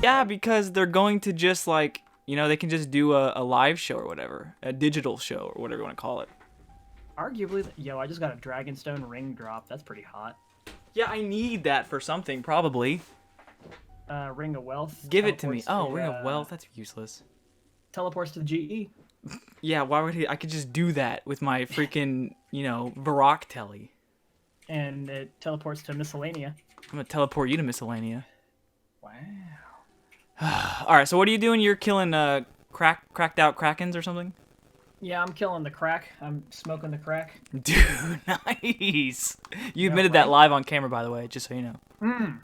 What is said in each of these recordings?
Yeah, because they're going to just like, they can just do a live show or whatever, a digital show or whatever you want to call it. Arguably, yo, I just got a Dragonstone ring drop. That's pretty hot. Yeah, I need that for something, probably. Ring of Wealth. Give it to me. Teleports Oh, Ring of Wealth, that's useless. Teleports to the GE. Yeah, why would he? I could just do that with my freaking, Varrock telly. And it teleports to Miscellanea. I'm gonna teleport you to Miscellanea. Wow. Alright, so what are you doing? You're killing cracked out Krakens or something? Yeah, I'm killing the crack. I'm smoking the crack. Dude, nice! You admitted that live on camera, by the way, just so you know.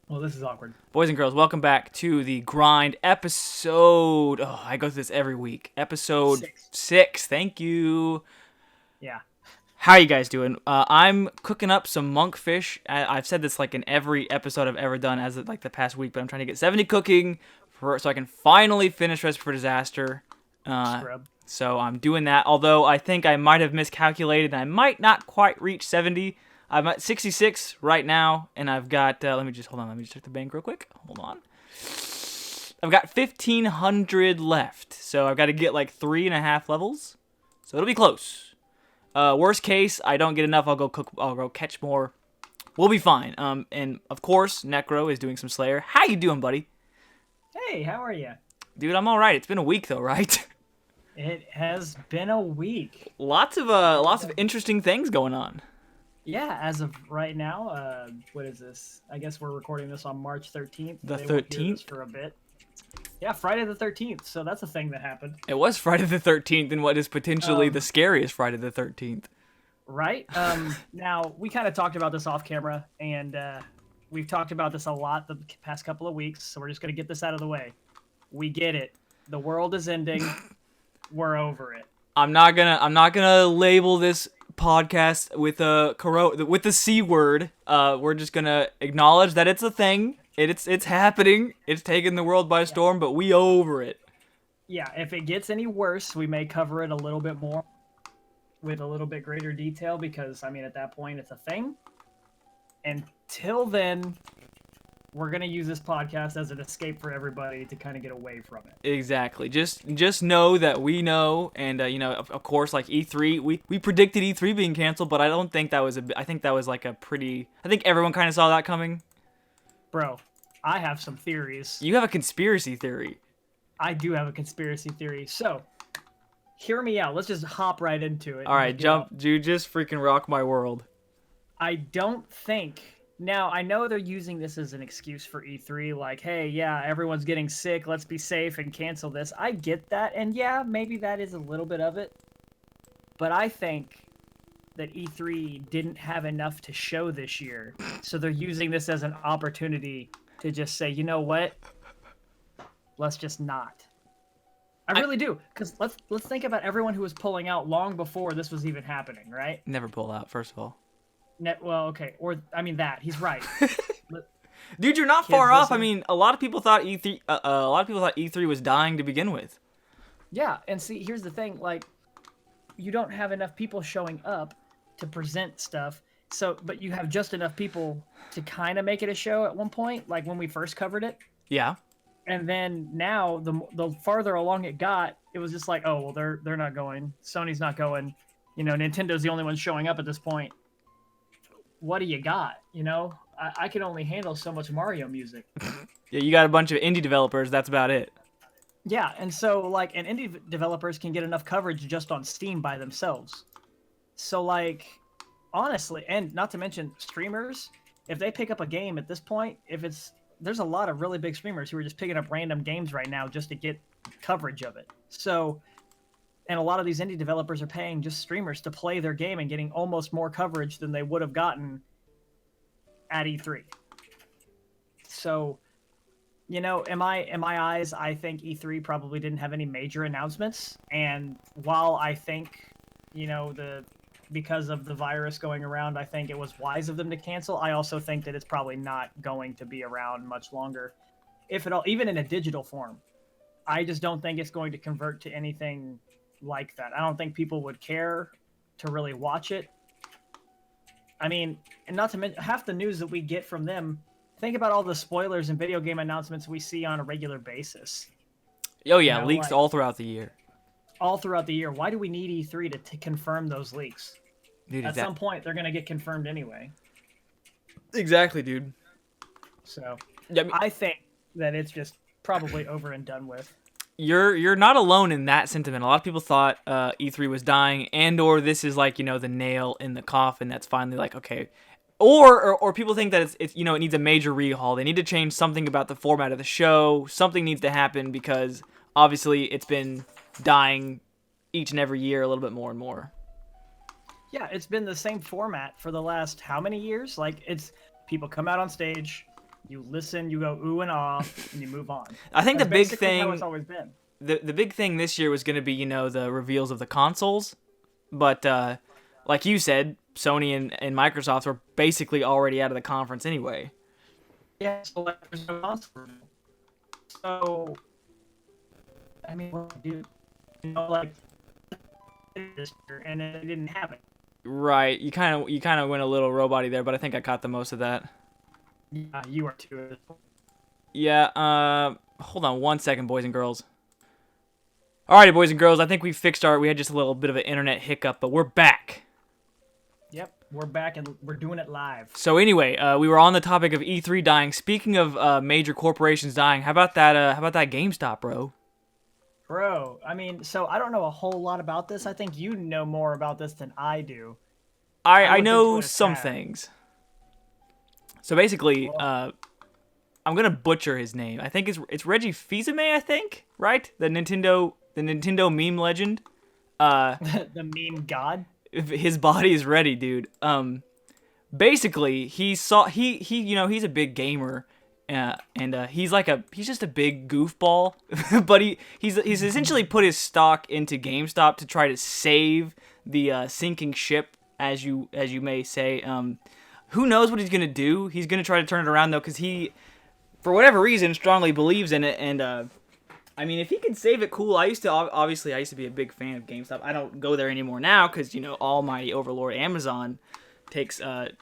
Well, this is awkward. Boys and girls, welcome back to the Grind episode. Oh, I go through this every week. Episode 6. Thank you. Yeah. How are you guys doing? I'm cooking up some monkfish. I've said this like in every episode I've ever done as of like the past week, but I'm trying to get 70 cooking so I can finally finish Recipe for Disaster. Scrub. So I'm doing that, although I think I might have miscalculated and I might not quite reach 70. I'm at 66 right now, and I've got, let me just check the bank real quick. Hold on. I've got 1,500 left, so I've got to get like 3.5 levels, so it'll be close. Worst case, I don't get enough, I'll go catch more. We'll be fine. And of course, Necro is doing some Slayer. How you doing, buddy? Hey, how are you? Dude, I'm alright. It's been a week though, right? It has been a week. Lots of interesting things going on. Yeah, as of right now, what is this? I guess we're recording this on March 13th. The They won't hear 13th? this for a bit. Yeah, Friday the 13th. So that's a thing that happened. It was Friday the 13th in what is potentially the scariest Friday the 13th. Right? Now, we kind of talked about this off camera, and we've talked about this a lot the past couple of weeks, so we're just going to get this out of the way. We get it. The world is ending. We're over it. I'm not gonna label this podcast with the C word. We're just gonna acknowledge that it's a thing. It's happening. It's taking the world by storm, but we over it. Yeah, if it gets any worse, we may cover it a little bit more with a little bit greater detail because, I mean, at that point, it's a thing. Until then, we're going to use this podcast as an escape for everybody to kind of get away from it. Exactly. Just know that we know, and, of course, like E3, we predicted E3 being canceled, but I don't think that was I think that was like I think everyone kind of saw that coming. Bro, I have some theories. You have a conspiracy theory. I do have a conspiracy theory. So, hear me out. Let's just hop right into it. All right, jump. Dude, just freaking rock my world. I don't think... Now, I know they're using this as an excuse for E3, like, hey, yeah, everyone's getting sick, let's be safe and cancel this. I get that, and yeah, maybe that is a little bit of it. But I think that E3 didn't have enough to show this year, so they're using this as an opportunity to just say, you know what? Let's just not. I really do, because let's think about everyone who was pulling out long before this was even happening, right? Never pull out, first of all. Well, okay, or I mean that he's right. Dude, you're not far off. I mean, a lot of people thought E3 was dying to begin with. Yeah, and see, here's the thing: like, you don't have enough people showing up to present stuff. So, but you have just enough people to kind of make it a show at one point, like when we first covered it. Yeah. And then now, the farther along it got, it was just like, oh well, they're not going. Sony's not going. Nintendo's the only one showing up at this point. What do you got? I can only handle so much Mario music. Yeah, you got a bunch of indie developers. That's about it. Yeah, and so, and indie developers can get enough coverage just on Steam by themselves. So, honestly, and not to mention streamers, if they pick up a game at this point, there's a lot of really big streamers who are just picking up random games right now just to get coverage of it. So... And a lot of these indie developers are paying just streamers to play their game and getting almost more coverage than they would have gotten at E3. So, in my eyes, I think E3 probably didn't have any major announcements. And while I think, because of the virus going around, I think it was wise of them to cancel. I also think that it's probably not going to be around much longer, if at all, even in a digital form. I just don't think it's going to convert to anything like that. I don't think people would care to really watch it. I mean, and not to mention half the news that we get from them. think about all the spoilers and video game announcements we see on a regular basis. Oh yeah, You know, leaks like, all throughout the year. all throughout the year. Why do we need E3 to confirm those leaks? Dude, At some point, they're gonna get confirmed anyway. exactly, dude. So Yeah, I mean, I think that it's just probably over and done with. you're not alone in that sentiment. A lot of people thought E3 was dying, and/or this is like the nail in the coffin. That's finally like okay, or people think that it's it needs a major rehaul. They need to change something about the format of the show. Something needs to happen because obviously it's been dying each and every year a little bit more and more. Yeah, it's been the same format for the last how many years? Like, it's people come out on stage, you listen, you go ooh and ah, and you move on. I think That's the big basically thing, how it's always been. the big thing this year was going to be the reveals of the consoles, but like you said, Sony and Microsoft were basically already out of the conference anyway. Yeah, so like, there's no console. So, I mean, what do you know, like this year, and they didn't have it. Right, you kind of went a little robot-y there, but I think I caught the most of that. Yeah, you are too. Yeah, hold on one second, boys and girls. Alrighty, boys and girls, I think we had just a little bit of an internet hiccup, but we're back. Yep, we're back and we're doing it live. So anyway, we were on the topic of E3 dying. Speaking of major corporations dying, how about that GameStop, bro? Bro, I mean, so I don't know a whole lot about this. I think you know more about this than I do. I looked know into it a some tad. things. So basically, Well- I'm gonna butcher his name. I think it's Reggie Fils-Aimé, I think, right? The Nintendo meme legend. The meme god. His body is ready, dude. Basically, he's a big gamer, and he's just a big goofball, but he's essentially put his stock into GameStop to try to save the sinking ship, as you may say. Who knows what he's gonna do? He's gonna try to turn it around though, because he, for whatever reason, strongly believes in it, and I mean, if he can save it, cool. I used to be a big fan of GameStop. I don't go there anymore now because almighty overlord Amazon takes it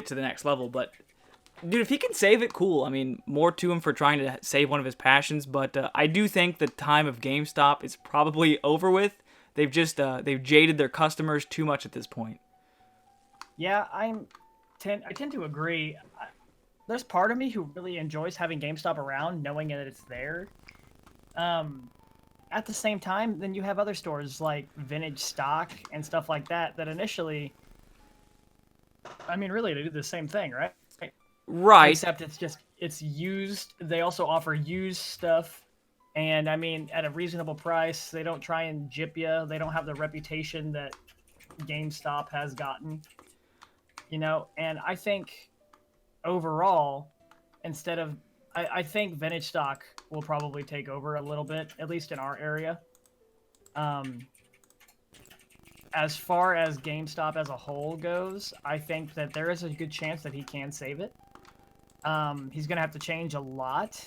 to the next level. But dude, if he can save it, cool. I mean, more to him for trying to save one of his passions. But I do think the time of GameStop is probably over with. They've jaded their customers too much at this point. Yeah, I tend to agree. There's part of me who really enjoys having GameStop around, knowing that it's there. At the same time, then you have other stores like Vintage Stock and stuff like that initially, I mean, really, they do the same thing, right? Right. Except it's used. They also offer used stuff, and I mean, at a reasonable price. They don't try and jip you. They don't have the reputation that GameStop has gotten. And I think overall, instead of I think Vintage Stock will probably take over a little bit, at least in our area. As far as GameStop as a whole goes, I think that there is a good chance that he can save it. He's going to have to change a lot.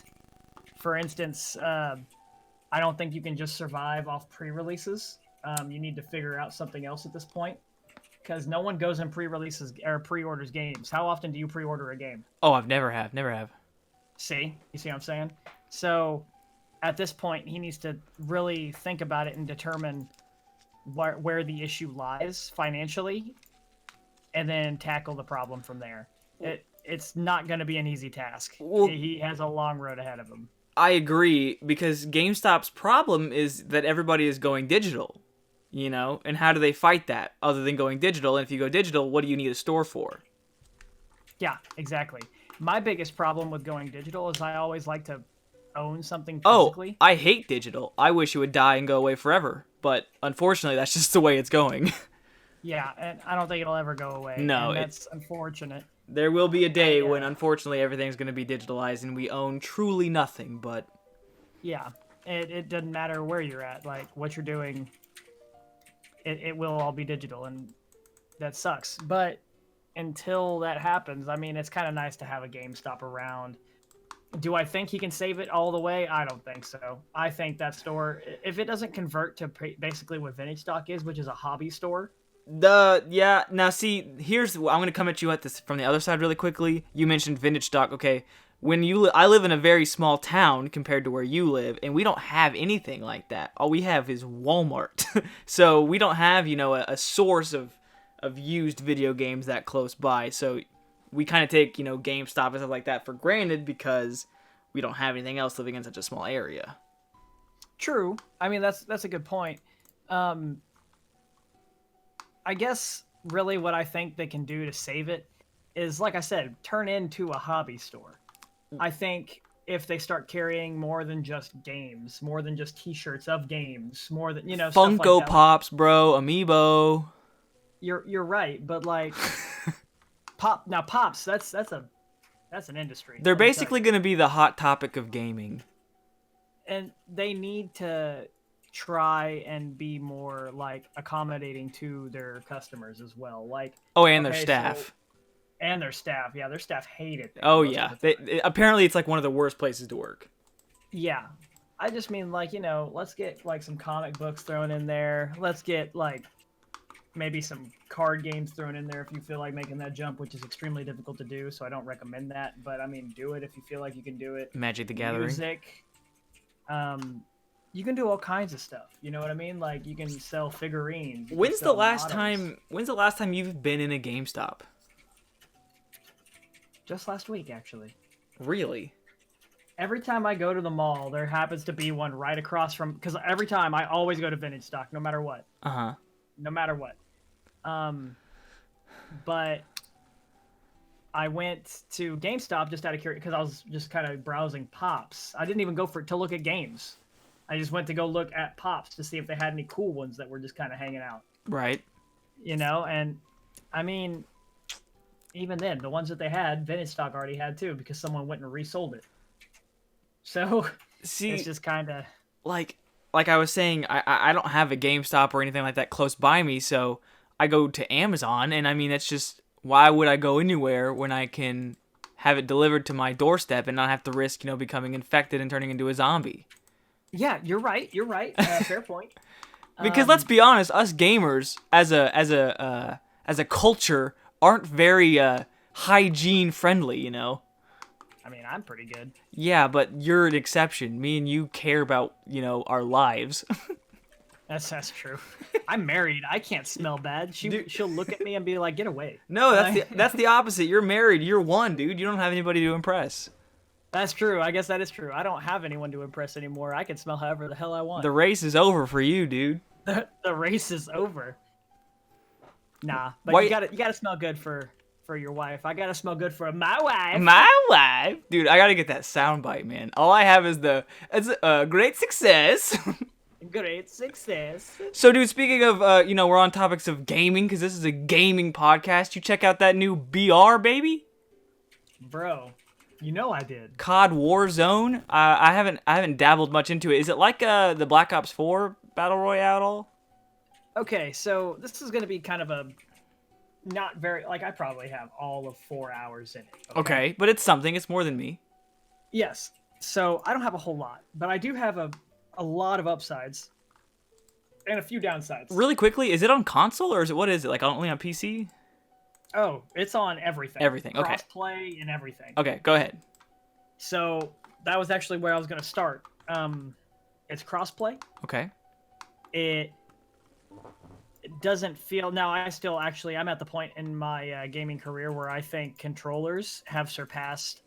For instance, I don't think you can just survive off pre-releases. You need to figure out something else at this point. Because no one goes and pre-releases or pre-orders games. How often do you pre-order a game? Oh, I've never have. See? You see what I'm saying? So, at this point, he needs to really think about it and determine where the issue lies financially, and then tackle the problem from there. It's not going to be an easy task. Well, he has a long road ahead of him. I agree, because GameStop's problem is that everybody is going digital, and how do they fight that other than going digital? And if you go digital, what do you need a store for? Yeah, exactly. My biggest problem with going digital is I always like to own something Oh, physically. I hate digital. I wish it would die and go away forever, but unfortunately, that's just the way it's going. Yeah, and I don't think it'll ever go away. No, and that's unfortunate. There will be a day Yeah. when, unfortunately, everything's going to be digitalized and we own truly nothing, but... Yeah, it doesn't matter where you're at, like, what you're doing, it will all be digital, and that sucks. But until that happens, I mean, it's kind of nice to have a GameStop around. Do I think he can save it all the way? I don't think so. I think that store, if it doesn't convert to basically what Vintage Stock is, which is a hobby store, Now see, I'm gonna come at you at this from the other side really quickly. You mentioned vintage stock. Okay, I live in a very small town compared to where you live, and we don't have anything like that. All we have is Walmart. So we don't have a source of used video games that close by. So we kind of take GameStop and stuff like that for granted because we don't have anything else living in such a small area. True. I mean, that's a good point. I guess really what I think they can do to save it is, like I said, turn into a hobby store. I think if they start carrying more than just games, more than just T-shirts of games, more than stuff like Funko that. Pops, bro, Amiibo. You're right, but like Pops, that's an industry. They're basically going to be the hot topic of gaming. And they need to try and be more like accommodating to their customers as well. Like and their staff. And their staff. Yeah, their staff hate it. Oh yeah. Apparently it's like one of the worst places to work. Yeah. I just mean like, let's get like some comic books thrown in there. Let's get like maybe some card games thrown in there if you feel like making that jump, which is extremely difficult to do, so I don't recommend that. But I mean, do it if you feel like you can do it. Magic the Gathering. Music. You can do all kinds of stuff. You know what I mean? Like you can sell figurines. When's the last time you've been in a GameStop? Just last week, actually. Really? Every time I go to the mall, there happens to be one right across from. Because every time I always go to vintage stock, no matter what. No matter what. But I went to GameStop just out of curiosity because I was just kind of browsing Pops. I didn't even go to look at games. I just went to go look at Pops to see if they had any cool ones that were just kind of hanging out. Right. And I mean, even then, the ones that they had, vintage stock already had too because someone went and resold it. So see, it's just kind of like I was saying, I don't have a GameStop or anything like that close by me, so I go to Amazon, and I mean, it's just, why would I go anywhere when I can have it delivered to my doorstep and not have to risk, becoming infected and turning into a zombie? Yeah, you're right. Fair point. Because let's be honest, us gamers as a culture aren't very hygiene friendly, I mean, I'm pretty good. Yeah, but you're an exception. Me and you care about, our lives. That's true. I'm married. I can't smell bad. She'll look at me and be like, "Get away." No, that's the opposite. You're married. You're one, dude. You don't have anybody to impress. That's true. I guess that is true. I don't have anyone to impress anymore. I can smell however the hell I want. The race is over for you, dude. The race is over. Nah, but you gotta smell good for your wife. I gotta smell good for my wife. My wife, dude. I gotta get that soundbite, man. All I have is it's a great success. Great success. So, dude, speaking of, we're on topics of gaming because this is a gaming podcast. You check out that new BR, baby? Bro, I did. Cod Warzone. I haven't dabbled much into it. Is it like the Black Ops 4 Battle Royale at all? Okay, so this is gonna be kind of a not very I probably have all of 4 hours in it. Okay, but it's something. It's more than me. Yes. So I don't have a whole lot, but I do have a lot of upsides and a few downsides. Really quickly, is it on console or what is it? Like only on PC? Oh, it's on everything. Everything, okay. Crossplay and everything. Okay, go ahead. So that was actually where I was going to start. It's crossplay. Okay. It doesn't feel... Now, I'm at the point in my gaming career where I think controllers have surpassed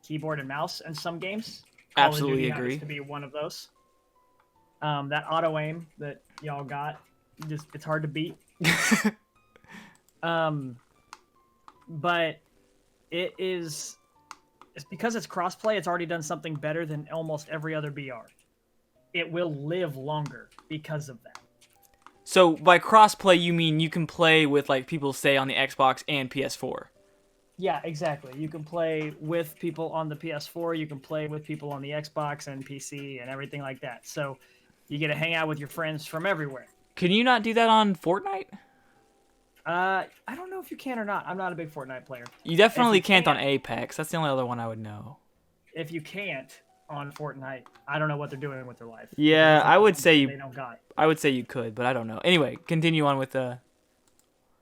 keyboard and mouse in some games. Absolutely agree. To be one of those. That auto aim that y'all got, it's hard to beat. But it's because it's crossplay. It's already done something better than almost every other BR. It will live longer because of that. So by crossplay, you mean you can play with people say on the Xbox and PS4? Yeah, exactly. You can play with people on the PS4, you can play with people on the Xbox and PC and everything like that. So you get to hang out with your friends from everywhere. Can you not do that on Fortnite? I don't know if you can or not. I'm not a big Fortnite player. You definitely can't on Apex. That's the only other one I would know. If you can't, on Fortnite. I don't know what they're doing with their life. Yeah, I would say they don't got. you could, but I don't know. Anyway, continue on with the.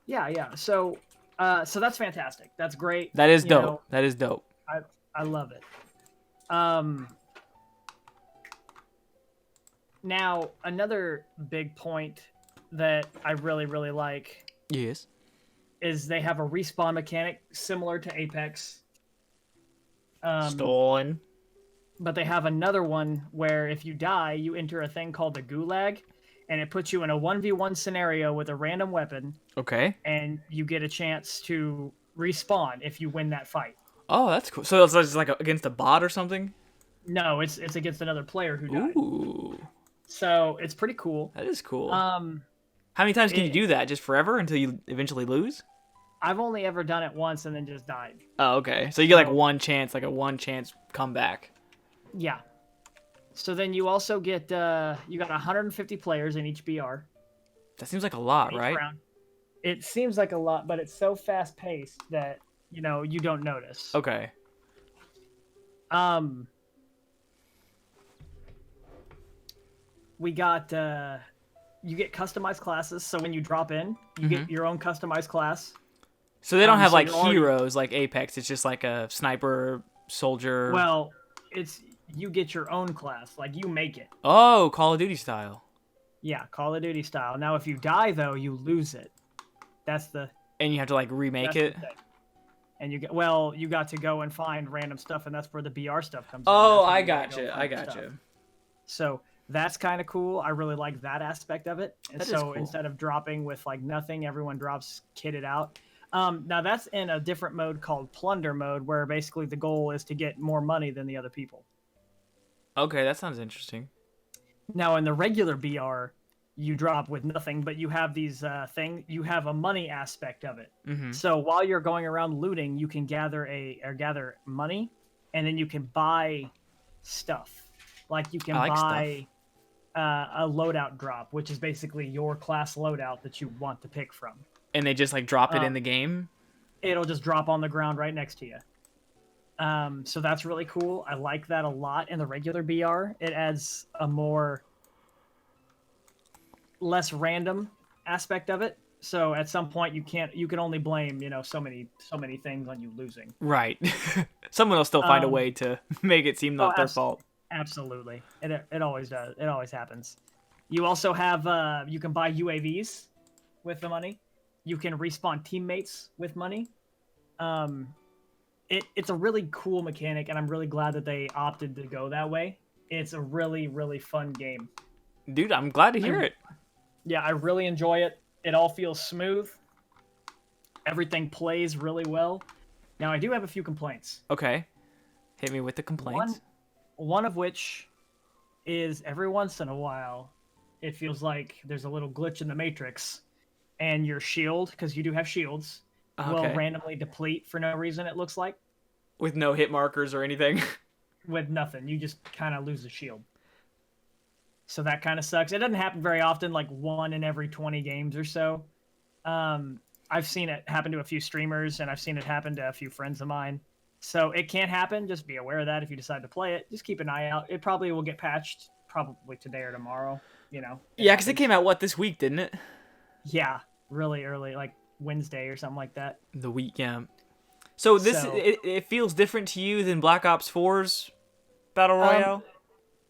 Yeah. So that's fantastic. That's great. That is dope. Know, that is dope. I love it. Now another big point that I really really like. Yes. Is they have a respawn mechanic similar to Apex. Stolen. But they have another one where if you die, you enter a thing called the Gulag, and it puts you in a 1v1 scenario with a random weapon. Okay. And you get a chance to respawn if you win that fight. Oh, that's cool. So it's just like against a bot or something? No, it's against another player who died. Ooh. So it's pretty cool. That is cool. How many times can you do that? Just forever until you eventually lose? I've only ever done it once and then just died. Oh, okay. So you get like one chance, like a one chance comeback. Yeah. So then you also get you got 150 players in each BR. That seems like a lot, right? Round. It seems like a lot, but it's so fast paced that you don't notice. Okay. We got you get customized classes, so when you drop in, you get your own customized class. So they don't have like heroes like Apex. It's just like a sniper, soldier. Well, you get your own class, like you make it. Oh, Call of Duty style. Yeah, Call of Duty style. Now, if you die though, you lose it. And you have to like remake it. And you got to go and find random stuff, and that's where the BR stuff comes. Oh, I gotcha. So that's kind of cool. I really like that aspect of it. And so cool. Instead of dropping with like nothing, everyone drops kitted out. Now that's in a different mode called Plunder mode, where basically the goal is to get more money than the other people. Okay, that sounds interesting. Now in the regular BR, you drop with nothing, but you have these you have a money aspect of it. Mm-hmm. So while you're going around looting, you can gather money, and then you can buy stuff. Like you can buy a loadout drop, which is basically your class loadout that you want to pick from. And they just like drop it in the game? It'll just drop on the ground right next to you. So that's really cool. I like that a lot in the regular BR. It adds a less random aspect of it. So at some point you can only blame, so many things on you losing. Right. Someone will still find a way to make it seem not their fault. Absolutely. It always does. It always happens. You also have you can buy UAVs with the money. You can respawn teammates with money. It's a really cool mechanic, and I'm really glad that they opted to go that way. It's a really, really fun game. Dude, I'm glad to hear it. Yeah, I really enjoy it. It all feels smooth. Everything plays really well. Now, I do have a few complaints. Okay. Hit me with the complaints. One of which is every once in a while, it feels like there's a little glitch in the Matrix, and your shield, because you do have shields, will randomly deplete for no reason, it looks like. With no hit markers or anything? With nothing. You just kind of lose the shield. So that kind of sucks. It doesn't happen very often, like 1 in every 20 games or so. I've seen it happen to a few streamers, and I've seen it happen to a few friends of mine. So it can happen. Just be aware of that if you decide to play it. Just keep an eye out. It probably will get patched probably today or tomorrow. Yeah, because it came out, this week, didn't it? Yeah, really early, like Wednesday or something like that. The week, yeah. So it feels different to you than Black Ops 4's Battle Royale?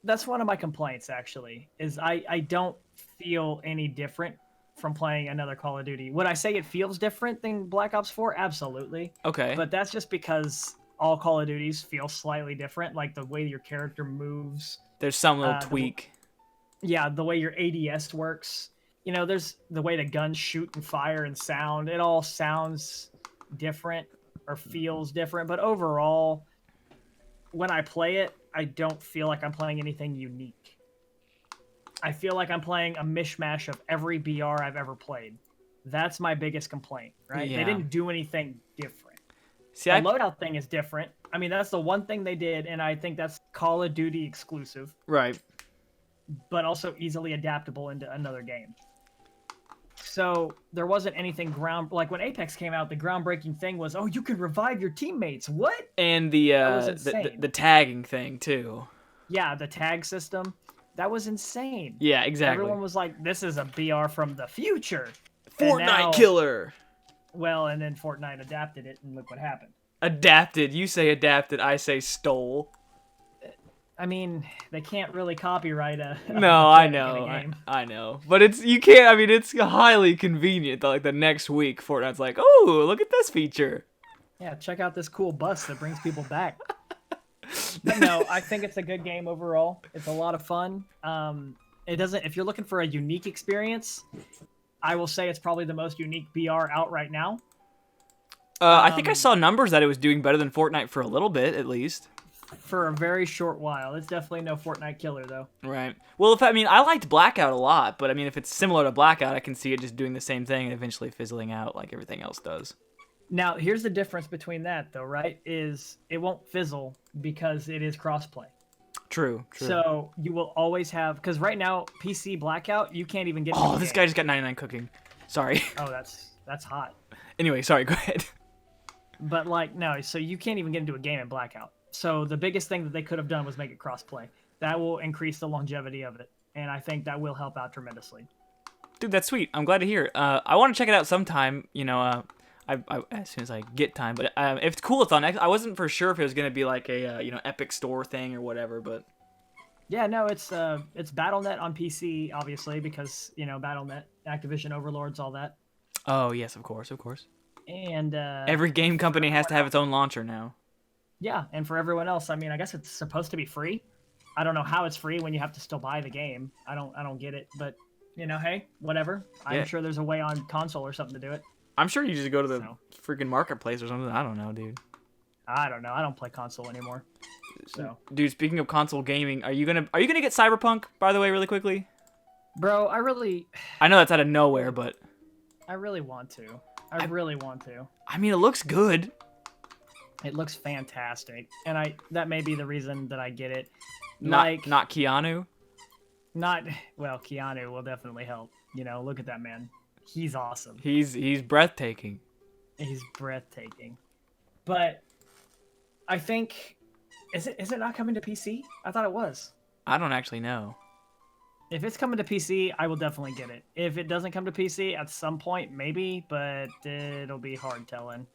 That's one of my complaints, actually, is I don't feel any different from playing another Call of Duty. Would I say it feels different than Black Ops 4? Absolutely. Okay. But that's just because all Call of Duties feel slightly different, like the way your character moves. There's some little tweak. The way your ADS works. There's the way the guns shoot and fire and sound. It all sounds different or feels different. But overall, when I play it, I don't feel like I'm playing anything unique. I feel like I'm playing a mishmash of every BR I've ever played. That's my biggest complaint, right? Yeah. They didn't do anything different. See, the loadout thing is different. I mean, that's the one thing they did, and I think that's Call of Duty exclusive. Right. But also easily adaptable into another game. So there wasn't anything like when Apex came out, the groundbreaking thing was, you can revive your teammates. What? And the tagging thing too. Yeah, the tag system, that was insane. Yeah, exactly. Everyone was like, "This is a BR from the future." And Fortnite now, killer. well, and then Fortnite adapted it, and look what happened. Adapted. You say adapted. I say stole. I mean, they can't really copyright a No, I mechanic in know. a game. I know. But you can't. I mean, it's highly convenient that like the next week, Fortnite's like, oh, look at this feature. Yeah, check out this cool bus that brings people back. But no, I think it's a good game overall. It's a lot of fun. It doesn't. If you're looking for a unique experience, I will say it's probably the most unique BR out right now. I think I saw numbers that it was doing better than Fortnite for a little bit, at least. For a very short while. It's definitely no Fortnite killer, though. Right. Well, I liked Blackout a lot, but I mean, if it's similar to Blackout, I can see it just doing the same thing and eventually fizzling out like everything else does. Now, here's the difference between that, though, right? Is it won't fizzle because it is crossplay. True. So you will always have, because right now PC Blackout, you can't even get. Oh, this guy just got 99 cooking. Sorry. Oh, that's hot. Anyway, sorry. Go ahead. But like no, so you can't even get into a game in Blackout. So the biggest thing that they could have done was make it crossplay. That will increase the longevity of it, and I think that will help out tremendously. Dude, that's sweet. I'm glad to hear it. I want to check it out sometime. You know, I as soon as I get time. But if it's cool, it's on X. I wasn't for sure if it was gonna be like a Epic Store thing or whatever. But yeah, no, it's BattleNet on PC, obviously, because BattleNet, Activision Overlords, all that. Oh yes, of course. And every game company has to have its own launcher now. Yeah, and for everyone else, I mean, I guess it's supposed to be free. I don't know how it's free when you have to still buy the game. I don't get it, but hey, whatever. I'm sure there's a way on console or something to do it. I'm sure you just go to the freaking marketplace or something. I don't know, dude. I don't know. I don't play console anymore. So, dude, speaking of console gaming, are you gonna get Cyberpunk? By the way, really quickly. Bro, I know that's out of nowhere, but I really want to. I really want to. I mean, it looks good. It looks fantastic, and that may be the reason that I get it. Not Keanu. Well, Keanu will definitely help. Look at that man. He's awesome. He's breathtaking. He's breathtaking. But I think is it not coming to PC? I thought it was. I don't actually know. If it's coming to PC, I will definitely get it. If it doesn't come to PC at some point, maybe, but it'll be hard telling.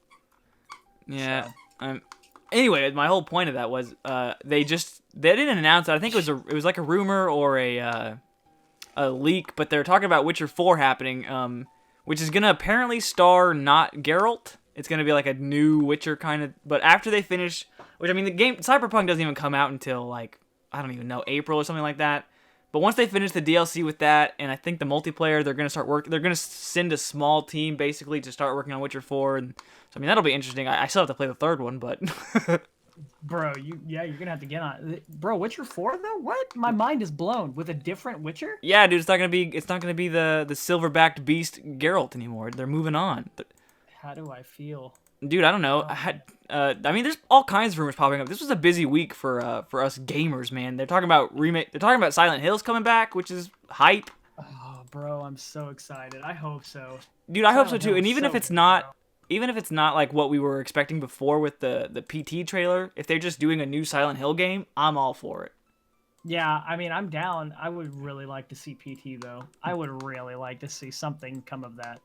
Yeah. So. Anyway, my whole point of that was they didn't announce it. I think it was like a rumor or a leak, but they're talking about Witcher 4 happening, which is gonna apparently star not Geralt. It's gonna be like a new Witcher kind of. But after they finish, which I mean, the game Cyberpunk doesn't even come out until like I don't even know April or something like that. But once they finish the DLC with that, and I think the multiplayer, they're gonna send a small team basically to start working on Witcher 4, and so I mean that'll be interesting. I still have to play the third one, but bro, you're gonna have to get on it. Bro, Witcher 4 though? What? My mind is blown with a different Witcher. Yeah, dude, it's not gonna be the silver-backed beast Geralt anymore. They're moving on. How do I feel? Dude, I don't know. I mean, there's all kinds of rumors popping up. This was a busy week for us gamers, man. They're talking about Silent Hills coming back, which is hype. Oh, bro, I'm so excited. I hope so. Dude, I hope so too. And even if it's not like what we were expecting before with the PT trailer, if they're just doing a new Silent Hill game, I'm all for it. Yeah, I mean, I'm down. I would really like to see PT though. I would really like to see something come of that.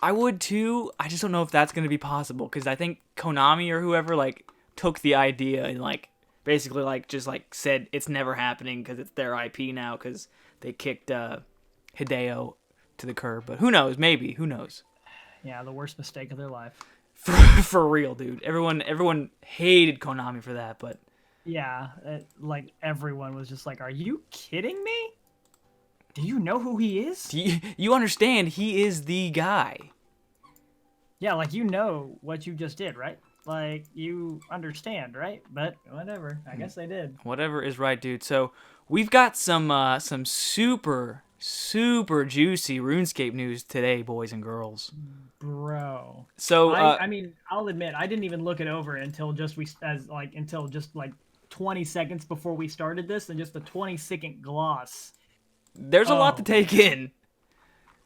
I would too. I just don't know if that's going to be possible because I think Konami or whoever like took the idea and like basically like just like said it's never happening because it's their IP now because they kicked Hideo to the curb. But who knows? Maybe. Who knows? Yeah, the worst mistake of their life. For real, dude. Everyone hated Konami for that, but yeah, like everyone was just like, "Are you kidding me? Do you know who he is? Do you understand? He is the guy." Yeah, like you know what you just did, right? Like you understand, right? But whatever. I guess they did. Whatever is right, dude. So we've got some super juicy RuneScape news today, boys and girls. Bro. So I mean, I'll admit I didn't even look it over until just 20 seconds before we started this, and just the 20-second gloss. There's a lot to take in.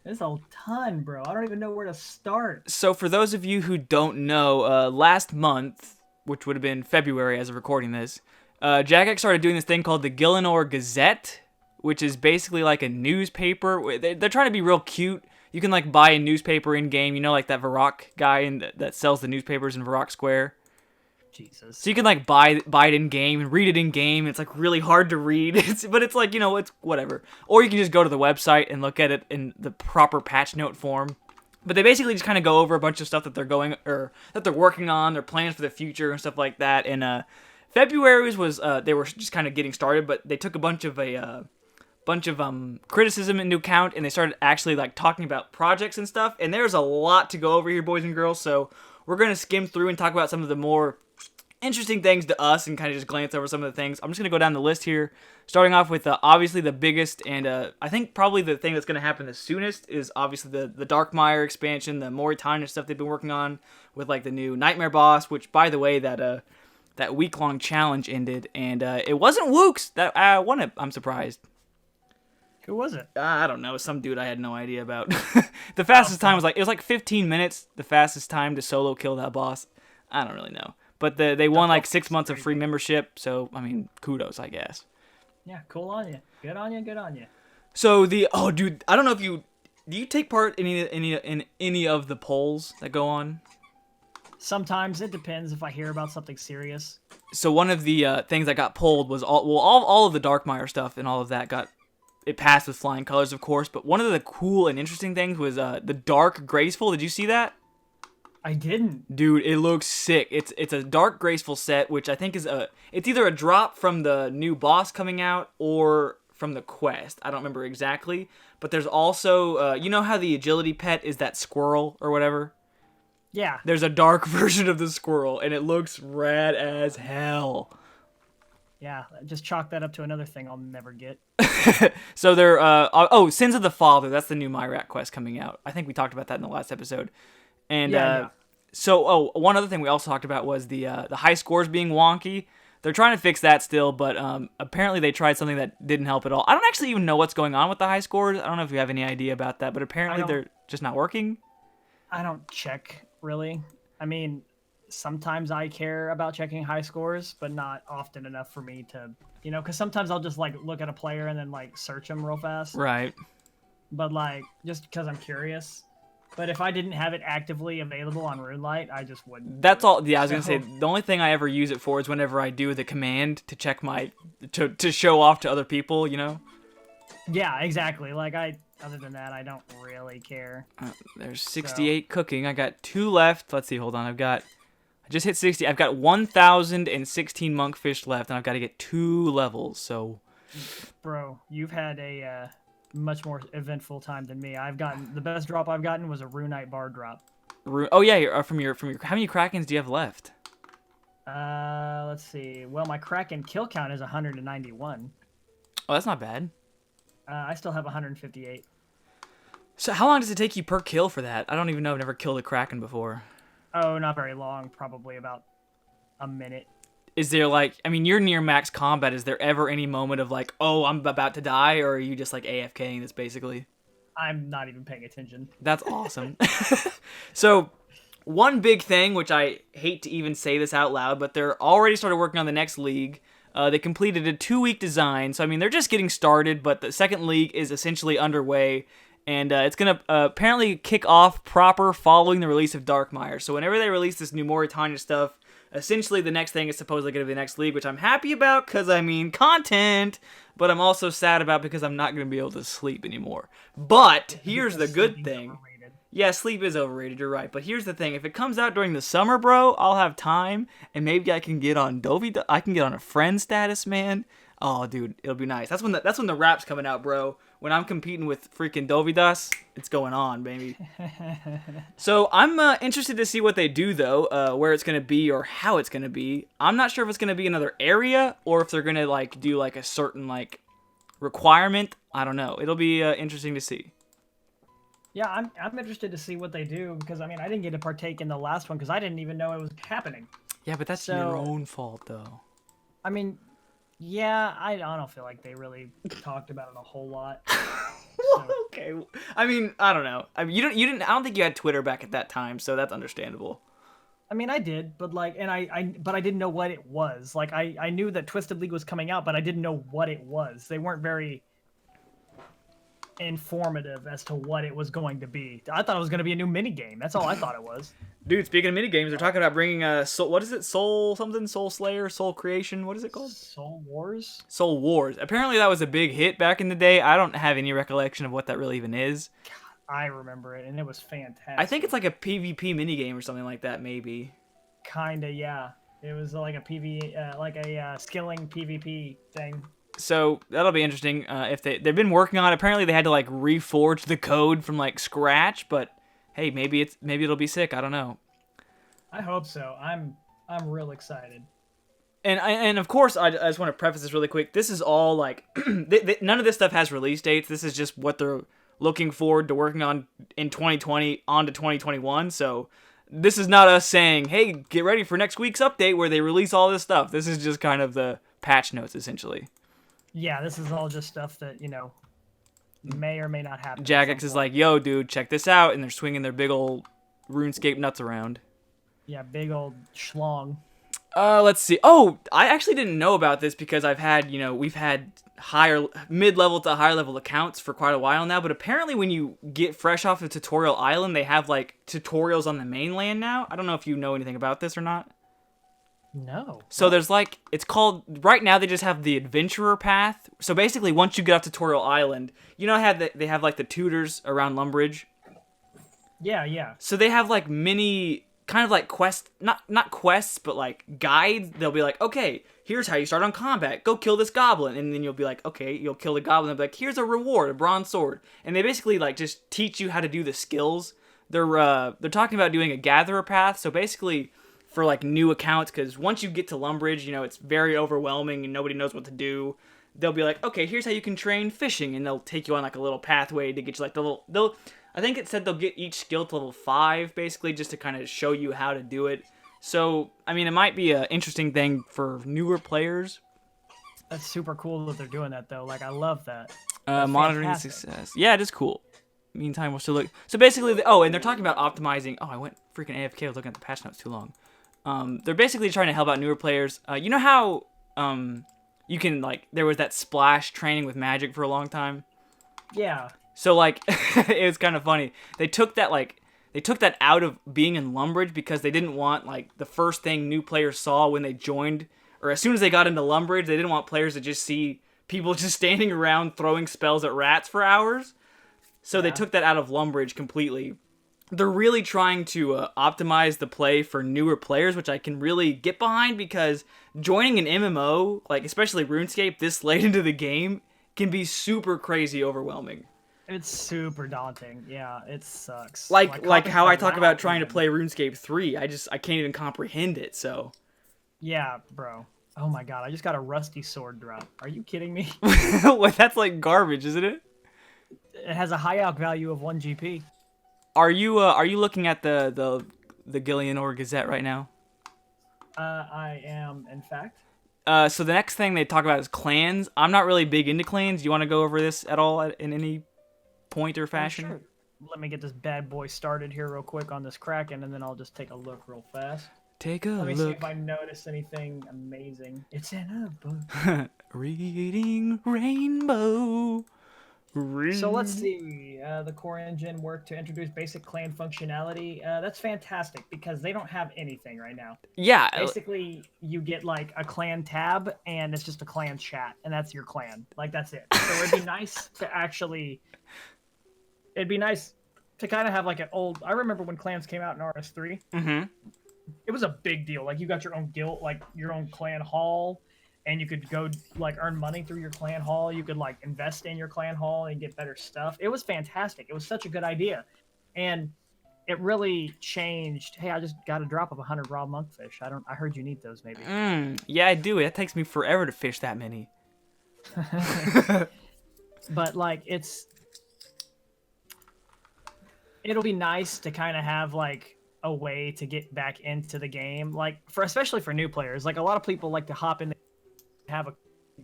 There's a ton, bro. I don't even know where to start. So for those of you who don't know, last month, which would have been February as of recording this, Jagex started doing this thing called the Gillinor Gazette, which is basically like a newspaper. They're trying to be real cute. You can like buy a newspaper in game, like that Varrock guy that sells the newspapers in Varrock Square. Jesus. So you can like buy it in game and read it in game. It's like really hard to read, but it's like it's whatever. Or you can just go to the website and look at it in the proper patch note form. But they basically just kind of go over a bunch of stuff that they're working on, their plans for the future and stuff like that. And February was they were just kind of getting started, but they took a bunch of criticism into account, and they started actually like talking about projects and stuff. And there's a lot to go over here, boys and girls. So we're gonna skim through and talk about some of the more interesting things to us and kind of just glance over some of the things. I'm just going to go down the list here, starting off with obviously the biggest and I think probably the thing that's going to happen the soonest is obviously the Darkmire expansion, the Moritania stuff they've been working on with like the new Nightmare boss, which by the way that week-long challenge ended, and it wasn't Wooks that won it. I'm surprised. Who was it? I don't know. Some dude I had no idea about. The fastest time was 15 minutes, the fastest time to solo kill that boss. I don't really know. But they won like 6 months of free membership, so I mean, kudos, I guess. Yeah, cool on you. Good on you. Good on you. So dude, I don't know if do you take part in any of the polls that go on? Sometimes it depends if I hear about something serious. So one of the things that got polled was all of the Darkmire stuff and all of that it passed with flying colors, of course. But one of the cool and interesting things was the Dark Graceful. Did you see that? I didn't. Dude, it looks sick. It's a Dark Graceful set, which I think is it's either a drop from the new boss coming out or from the quest. I don't remember exactly. But there's also, you know how the agility pet is that squirrel or whatever? Yeah. There's a dark version of the squirrel, and it looks rad as hell. Yeah, just chalk that up to another thing I'll never get. So they're, Sins of the Father. That's the new Myrak quest coming out. I think we talked about that in the last episode. And yeah. So one other thing we also talked about was the high scores being wonky. They're trying to fix that still, but apparently they tried something that didn't help at all. I don't actually even know what's going on with the high scores. I don't know if you have any idea about that, but apparently they're just not working. I don't check, really. I mean, sometimes I care about checking high scores, but not often enough for me to, because sometimes I'll just like look at a player and then like search them real fast. Right. But like, just because I'm curious. But if I didn't have it actively available on RuneLite, I just wouldn't. That's all. Yeah, I was gonna say the only thing I ever use it for is whenever I do the command to check to show off to other people. Yeah, exactly. Like other than that, I don't really care. There's 68 cooking. I got 2 left. Let's see. Hold on. I just hit 60. I've got 1,016 monkfish left, and I've got to get 2 levels. So, bro, you've had a much more eventful time than me. The best drop I've gotten was a Runite bar drop. Oh yeah, from your how many Krakens do you have left? Let's see. Well, my Kraken kill count is 191. Oh, that's not bad. I still have 158. So how long does it take you per kill for that? I don't even know. I've never killed a Kraken before. Oh, not very long. Probably about a minute. Is there you're near max combat. Is there ever any moment of like, oh, I'm about to die, or are you just like AFKing this basically? I'm not even paying attention. That's awesome. So, one big thing, which I hate to even say this out loud, but they're already started working on the next league. They completed a 2-week design, so I mean they're just getting started, but the second league is essentially underway. And it's going to apparently kick off proper following the release of Darkmire. So whenever they release this new Moritania stuff, essentially the next thing is supposedly going to be the next league, which I'm happy about because, I mean, content. But I'm also sad about because I'm not going to be able to sleep anymore. But here's the good thing. Yeah, sleep is overrated, you're right. But here's the thing. If it comes out during the summer, bro, I'll have time. And maybe I can get on I can get on a friend status, man. Oh, dude, it'll be nice. That's when the rap's coming out, bro. When I'm competing with freaking Dovidas, it's going on, baby. So I'm interested to see what they do, though, where it's going to be or how it's going to be. I'm not sure if it's going to be another area or if they're going to do a certain requirement. I don't know. It'll be interesting to see. Yeah, I'm interested to see what they do because, I mean, I didn't get to partake in the last one because I didn't even know it was happening. Yeah, but that's your own fault, though. I mean... Yeah, I don't feel like they really talked about it a whole lot. So. Okay, I mean, I don't know. I mean, you didn't. I don't think you had Twitter back at that time, so that's understandable. I mean, I did, but like, and but I didn't know what it was. Like, I knew that Twisted League was coming out, but I didn't know what it was. They weren't very informative as to what it was going to be. I thought it was going to be a new mini game. That's all I thought it was. Dude, speaking of mini games, they're talking about bringing soul, what is it? Soul something? Soul Slayer? Soul Creation? What is it called? Soul Wars? Soul Wars. Apparently that was a big hit back in the day. I don't have any recollection of what that really even is. I remember it, and it was fantastic. I think it's like a PvP minigame or something like that, maybe. Kinda, yeah. It was like a skilling PvP thing. So that'll be interesting. If they've been working on it. Apparently they had to like reforge the code from like scratch, but hey, maybe it'll be sick. I don't know. I hope so. I'm real excited. And of course, I just want to preface this really quick. This is all like none of this stuff has release dates. This is just what they're looking forward to working on in 2020 on to 2021. So this is not us saying, hey, get ready for next week's update where they release all this stuff. This is just kind of the patch notes, essentially. Yeah, this is all just stuff that, may or may not happen. Jagex is like, yo, dude, check this out. And they're swinging their big old RuneScape nuts around. Yeah, big old schlong. Let's see. Oh, I actually didn't know about this because we've had mid-level to higher level accounts for quite a while now, but apparently when you get fresh off of Tutorial Island, they have like tutorials on the mainland now. I don't know if you know anything about this or not. No. So there's like, it's called, right now they just have the adventurer path. So basically once you get off Tutorial Island, they have like the tutors around Lumbridge. Yeah. So they have like mini kind of like quests, not quests, but like guides. They'll be like, okay, here's how you start on combat. Go kill this goblin. And then you'll be like, okay, you'll kill the goblin. They'll be like, here's a reward, a bronze sword. And they basically like just teach you how to do the skills. They're talking about doing a gatherer path. So basically for like new accounts, because once you get to Lumbridge, it's very overwhelming and nobody knows what to do. They'll be like, okay, here's how you can train fishing. And they'll take you on like a little pathway to get you like I think it said they'll get each skill to level 5, basically, just to kind of show you how to do it. So, I mean, it might be an interesting thing for newer players. That's super cool that they're doing that, though. Like, I love that. Monitoring success. Yeah, it is cool. Meantime, we'll still look. So basically, and they're talking about optimizing. Oh, I went freaking AFK. I was looking at the patch notes too long. They're basically trying to help out newer players. You know how you can, like, there was that splash training with magic for a long time? Yeah. So, like, it was kind of funny. They took that out of being in Lumbridge because they didn't want, like, the first thing new players saw when they joined, or as soon as they got into Lumbridge, they didn't want players to just see people just standing around throwing spells at rats for hours. So They took that out of Lumbridge completely. They're really trying to optimize the play for newer players, which I can really get behind because joining an MMO, like, especially RuneScape, this late into the game, can be super crazy overwhelming. It's super daunting. Yeah, it sucks. Like how I talk about trying to play RuneScape 3. I can't even comprehend it, so. Yeah, bro. Oh my god, I just got a rusty sword drop. Are you kidding me? That's like garbage, isn't it? It has a high alch value of 1 GP. Are you looking at the Gillianor Gazette right now? I am, in fact. So the next thing they talk about is clans. I'm not really big into clans. Do you want to go over this at all in any point or fashion? Sure. Let me get this bad boy started here real quick on this Kraken, and then I'll just take a look real fast. Take a look. Let me see if I notice anything amazing. It's in a book. Reading Rainbow. So let's see. The core engine worked to introduce basic clan functionality. That's fantastic because they don't have anything right now. Yeah. Basically, you get like a clan tab, and it's just a clan chat, and that's your clan. Like, that's it. So it'd be nice to actually... It'd be nice to kind of have like an old... I remember when clans came out in RS3. Mm-hmm. It was a big deal. Like, you got your own guild, like your own clan hall, and you could go like earn money through your clan hall. You could like invest in your clan hall and get better stuff. It was fantastic. It was such a good idea, and it really changed. Hey, I just got a drop of 100 raw monkfish. I heard you need those, maybe. Yeah, I do. It takes me forever to fish that many. But like, it'll be nice to kind of have like a way to get back into the game, like especially for new players. Like, a lot of people like to hop in,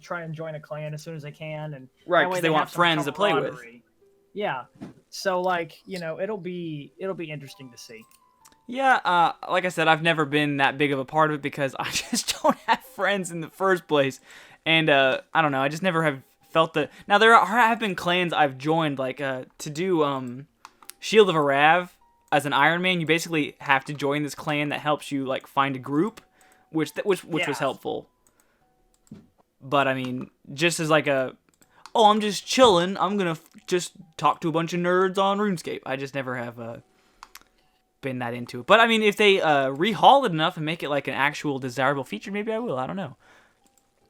try and join a clan as soon as they can, and right, because they want friends to play with. Yeah, so like, it'll be interesting to see. Yeah, like I said, I've never been that big of a part of it because I just don't have friends in the first place. And I don't know, I just never have felt the... Now, have been clans I've joined, like, to do Shield of Arav as an Iron Man, you basically have to join this clan that helps you, like, find a group, which was helpful. But, I mean, just as like oh, I'm just chilling, I'm gonna just talk to a bunch of nerds on RuneScape. I just never have been that into it. But, I mean, if they rehaul it enough and make it like an actual desirable feature, maybe I will. I don't know.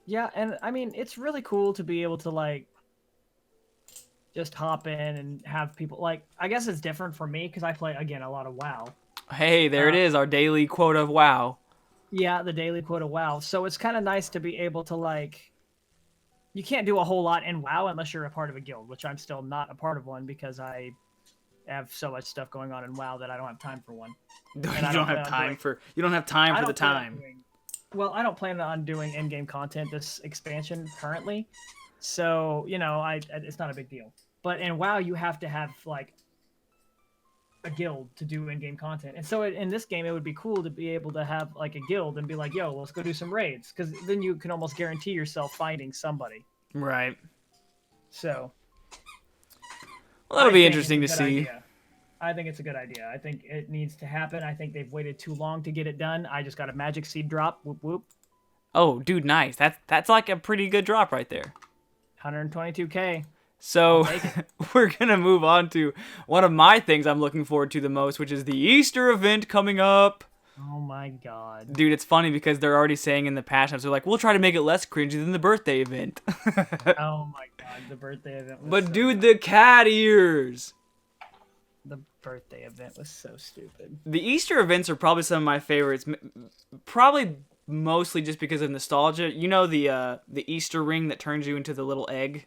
Yeah, and I mean, it's really cool to be able to, like, just hop in and have people, like, I guess it's different for me because I play, again, a lot of WoW. Hey, there it is, our daily quota of WoW. Yeah, the daily quota of WoW. So it's kind of nice to be able to, like, you can't do a whole lot in WoW unless you're a part of a guild, which I'm still not a part of one because I have so much stuff going on in WoW that I don't have time for one. You don't have time for the time. Well, I don't plan on doing in-game content this expansion currently, so you know, it's not a big deal. But in WoW, you have to have like a guild to do in-game content, and so in this game, it would be cool to be able to have like a guild and be like, "Yo, let's go do some raids," because then you can almost guarantee yourself finding somebody. Right. So. Well, that'll be interesting to see. Idea. I think it's a good idea. I think it needs to happen. I think they've waited too long to get it done. I just got a magic seed drop. Whoop whoop. Oh, dude, nice. That's like a pretty good drop right there. 122K. So we're gonna move on to one of my things I'm looking forward to the most, which is the Easter event coming up. Oh my god. Dude, it's funny because they're already saying in the patch notes, they're like, we'll try to make it less cringy than the birthday event. Oh my god, the birthday event was But so dude, dumb. the cat ears. The birthday event was so stupid. The Easter events are probably some of my favorites. Probably mostly just because of nostalgia. You know the Easter ring that turns you into the little egg?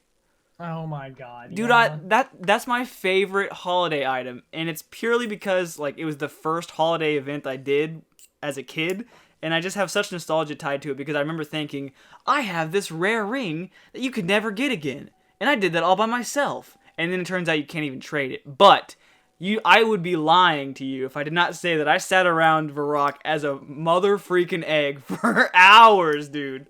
Oh my god. Dude, yeah. that's my favorite holiday item, and it's purely because like it was the first holiday event I did as a kid, and I just have such nostalgia tied to it because I remember thinking, I have this rare ring that you could never get again, and I did that all by myself. And then it turns out you can't even trade it. But I would be lying to you if I did not say that I sat around Varrock as a mother freaking egg for hours, dude.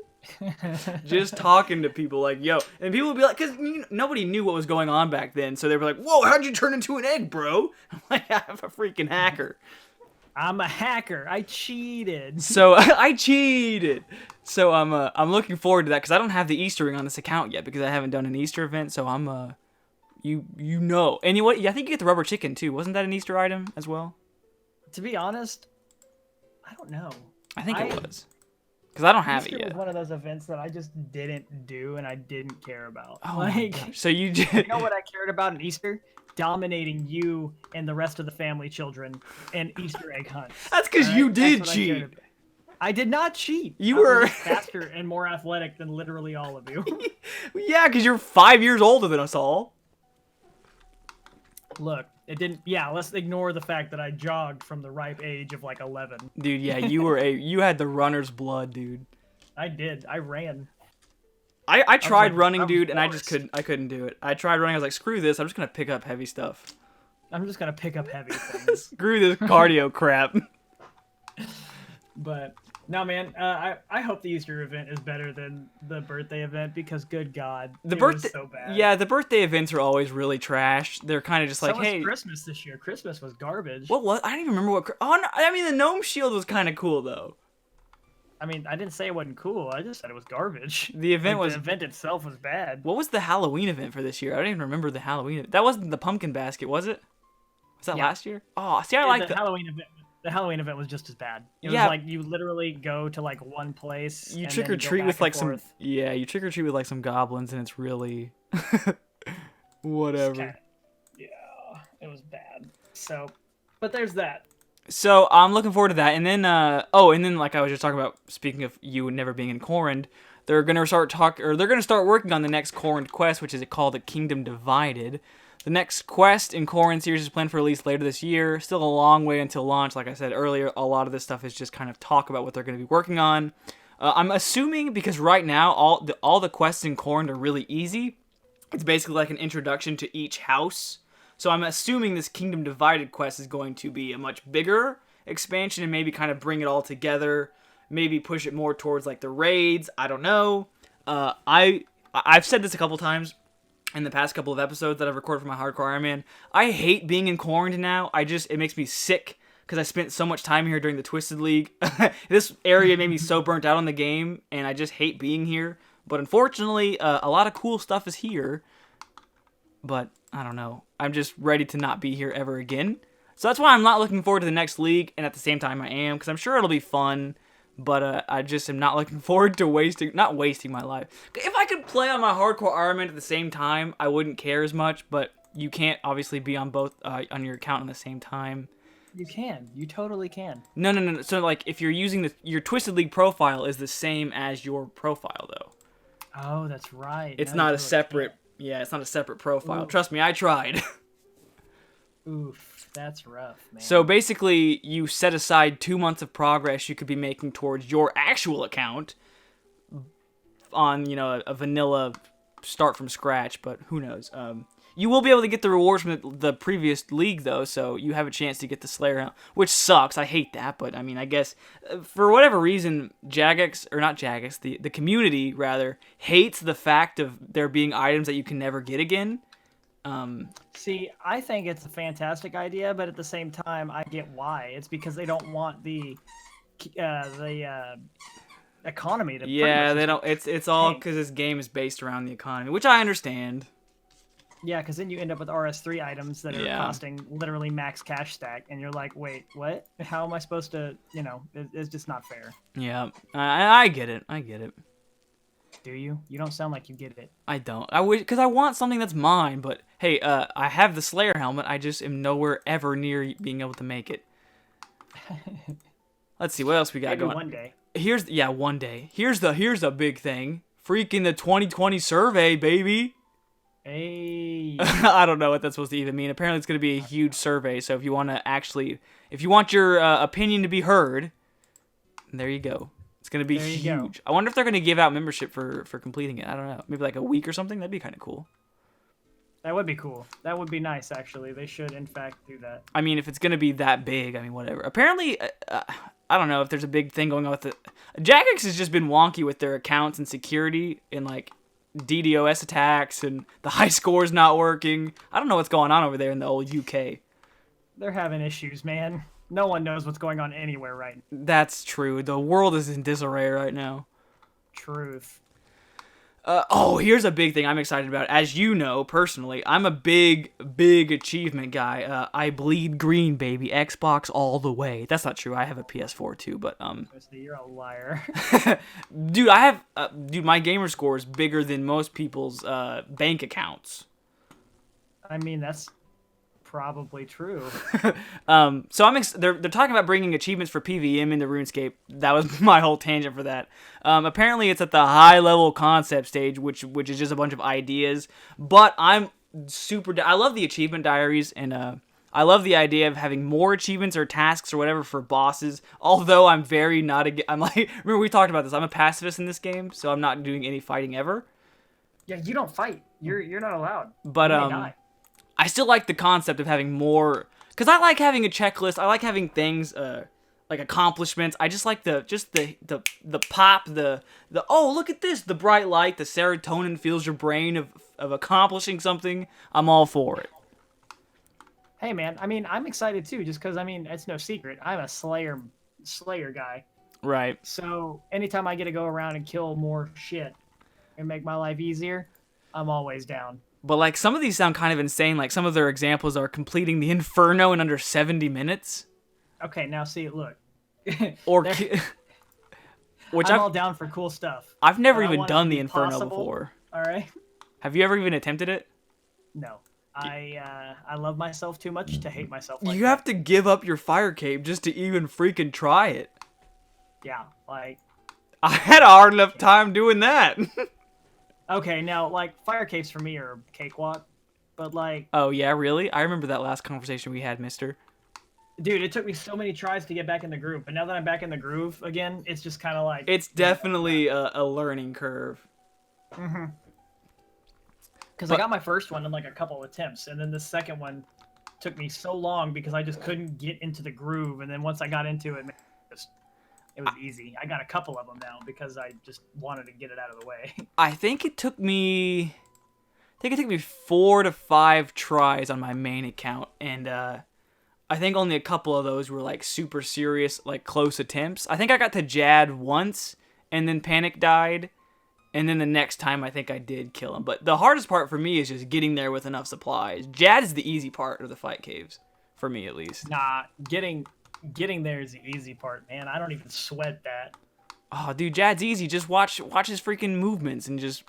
Just talking to people like, yo. And people would be like, because nobody knew what was going on back then. So they were like, whoa, how'd you turn into an egg, bro? I'm like, I'm a freaking hacker. I'm a hacker. I cheated. So I cheated. So I'm looking forward to that because I don't have the Easter ring on this account yet because I haven't done an Easter event. So I'm you know. And you know what? I think you get the rubber chicken too. Wasn't that an Easter item as well? To be honest, I don't know. I think it was. Because I don't have Easter it yet. was one of those events that I just didn't do and I didn't care about. Oh like, my gosh. So you just... You know what I cared about in Easter? Dominating you and the rest of the family children in Easter egg hunts. That's because you did cheat. I did not cheat. You were faster and more athletic than literally all of you. Yeah, because you're 5 years older than us all. Look, it didn't. Yeah, let's ignore the fact that I jogged from the ripe age of like 11. Dude, yeah, you had the runner's blood, dude. I did. I ran. I tried running, dude, and I couldn't do it. I tried running. I was like, screw this. I'm just gonna pick up heavy stuff. I'm just gonna pick up heavy things. Screw this cardio crap. But no, man. I hope the Easter event is better than the birthday event because, good God, it was so bad. Yeah, the birthday events are always really trash. They're kind of just like, hey, Christmas this year. Christmas was garbage. What was? I don't even remember what. Oh, no, I mean, the gnome shield was kind of cool though. I mean, I didn't say it wasn't cool. I just said it was garbage. The event the event itself was bad. What was the Halloween event for this year? I don't even remember the Halloween. That wasn't the pumpkin basket, was it? Was that last year? Oh, see, I like the Halloween event. The Halloween event was just as bad. It was like you literally go to like one place. You trick or treat with like some. Yeah, you trick or treat with like some goblins, and it's really whatever. Yeah, it was bad. So, but there's that. So I'm looking forward to that, and then like I was just talking about, speaking of you never being in Corund, they're gonna start working on the next Corund quest, which is called the Kingdom Divided. The next quest in Corund series is planned for release later this year. Still a long way until launch. Like I said earlier, a lot of this stuff is just kind of talk about what they're going to be working on. I'm assuming because right now all the quests in Corund are really easy. It's basically like an introduction to each house. So I'm assuming this Kingdom Divided quest is going to be a much bigger expansion and maybe kind of bring it all together. Maybe push it more towards like the raids. I don't know. I've said this a couple times in the past couple of episodes that I've recorded for my Hardcore Iron Man. I hate being in quarantine now. It makes me sick because I spent so much time here during the Twisted League. This area made me so burnt out on the game, and I just hate being here. But unfortunately, a lot of cool stuff is here. But I don't know. I'm just ready to not be here ever again. So that's why I'm not looking forward to the next league, and at the same time I am, because I'm sure it'll be fun. But I just am not looking forward to not wasting my life. If I could play on my Hardcore Iron Man at the same time, I wouldn't care as much. But you can't obviously be on both on your account at the same time. You can. You totally can. No. So like, if you're using your Twisted League profile is the same as your profile though. Oh, that's right. It's not a separate. Yeah, it's not a separate profile. Ooh. Trust me, I tried. Oof, that's rough, man. So basically, you set aside 2 months of progress you could be making towards your actual account on, a vanilla start from scratch, but who knows. You will be able to get the rewards from the previous league, though, so you have a chance to get the Slayer Helmet, which sucks. I hate that, but, I guess, for whatever reason, the community, rather, hates the fact of there being items that you can never get again. See, I think it's a fantastic idea, but at the same time, I get why. It's because they don't want the economy to. Yeah, they don't. It's all because this game is based around the economy, which I understand. Yeah, because then you end up with RS3 items that are costing literally max cash stack, and you're like, wait, what? How am I supposed to? It's just not fair. Yeah, I get it. Do you? You don't sound like you get it. I don't. I wish, because I want something that's mine, but hey, I have the Slayer helmet. I just am nowhere ever near being able to make it. Let's see what else we got going. One day. One day. Here's the big thing. Freaking the 2020 survey, baby. Hey. I don't know what that's supposed to even mean. Apparently, it's going to be a huge survey. So if you want your opinion to be heard, there you go. It's going to be huge. I wonder if they're going to give out membership for completing it. I don't know. Maybe like a week or something. That'd be kind of cool. That would be cool. That would be nice, actually. They should, in fact, do that. If it's going to be that big, whatever. Apparently, I don't know if there's a big thing going on with it. Jagex has just been wonky with their accounts and security and, like, DDoS attacks and the high scores not working. I don't know what's going on over there in the old UK. They're having issues, man. No one knows what's going on anywhere right now. That's true. The world is in disarray right now. Truth. Here's a big thing I'm excited about. As you know, personally, I'm a big achievement guy. I bleed green, baby. Xbox all the way. That's not true. I have a PS4 too, but You're a liar. Dude, my gamer score is bigger than most people's bank accounts. That's probably true. So they're talking about bringing achievements for PVM into RuneScape. That was my whole tangent for that. Apparently it's at the high level concept stage, which is just a bunch of ideas. But I'm I love the achievement diaries, and I love the idea of having more achievements or tasks or whatever for bosses. Although I'm very not I'm like, remember we talked about this. I'm a pacifist in this game, so I'm not doing any fighting ever. Yeah, you don't fight. You're not allowed. But I still like the concept of having more, because I like having a checklist. I like having things like accomplishments. I just like the pop, the oh, look at this, the bright light, the serotonin fills your brain of accomplishing something. I'm all for it. Hey man, I'm excited too, just because it's no secret I'm a Slayer guy. Right. So anytime I get to go around and kill more shit and make my life easier, I'm always down. But, like, some of these sound kind of insane. Like, some of their examples are completing the Inferno in under 70 minutes. Okay, now see, look. Which I'm all down for cool stuff. I've never even done the Inferno before. All right. Have you ever even attempted it? No. I love myself too much to hate myself like You have to give up your fire cape just to even freaking try it. Yeah, like... I had a hard enough time doing that. Okay, now, like, fire capes for me are cakewalk, but, like... Oh, yeah, really? I remember that last conversation we had, mister. Dude, it took me so many tries to get back in the groove, but now that I'm back in the groove again, it's just kind of like... It's definitely a learning curve. Mm-hmm. Because I got my first one in, like, a couple of attempts, and then the second one took me so long because I just couldn't get into the groove. And then once I got into it, man, it was easy. I got a couple of them now because I just wanted to get it out of the way. I think it took me 4 to 5 tries on my main account, and I think only a couple of those were like super serious, like close attempts. I think I got to Jad once, and then Panic died, and then the next time I think I did kill him. But the hardest part for me is just getting there with enough supplies. Jad is the easy part of the fight caves, for me at least. Nah, getting there is the easy part, man. I don't even sweat that. Oh, dude, Jad's easy. Just watch his freaking movements and just...